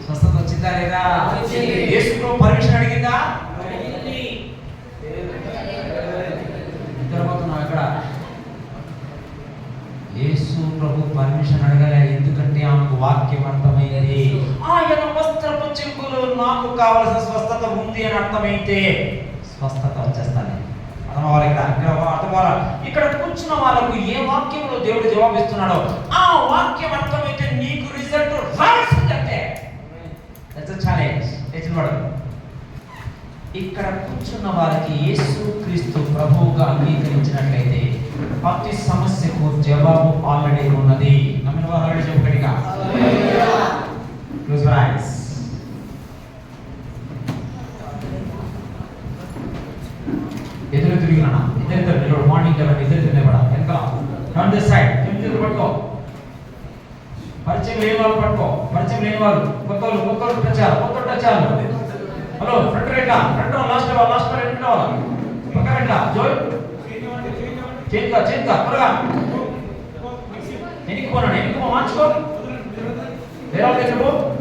Speaker 1: స్వస్థత వచ్చిందా లేదా? యేసు ప్రభు పర్మిషన్ అడిగిందా? నిద్రపోతున్నాం ఇక్కడ. యేసు ప్రభు పర్మిషన్ అడగలే. ఎందుకంటే ఆమెకు వాక్యం అర్థమైంది. ఆయన వస్త్రపు చెంగులో నాకు కావలసిన స్వస్థత ఉంది అని అర్థమైతే స్వస్థత వచ్చేస్తాను. అర్థమవ్వాలి. ఇక్కడ కూర్చున్న వాళ్ళకు ఏ వాక్యంలో దేవుడు జవాబిస్తున్నాడో ఆ వాక్యం అర్థమైతే నీకు రిజల్ట్ రావాల్సిందంటే. That's a challenge. ఇక్కడ కూర్చున్న వారికి యేసు క్రీస్తు ప్రభువుగా అంగీకరించినట్లయితే ప్రతి సమస్యకు జవాబు ఆల్రెడీ ఉన్నది. నమ్మిన వారు ఆల్రెడీ చెప్పగలిగా. Close your eyes. ఎదురు తిరిగినా ఇద్దరు నిలబడు. మార్నింగ్ లెవెన్ ఇద్దరు నిలబడా. వెనకాల టర్న్ దిస్ సైడ్. చేతులు పట్టుకో. పరిచయం లేని వాళ్ళు పట్టుకో. పరిచయం లేని వాళ్ళు కొత్త వాళ్ళు టచ్ చేయాలి. Hello front right front last రెండు కావాలి. పక్క రైట్ జోయ్ చేంజ్ త్వరగా ఎన్నికపోనాడు మార్చుకో. వేరే వాళ్ళు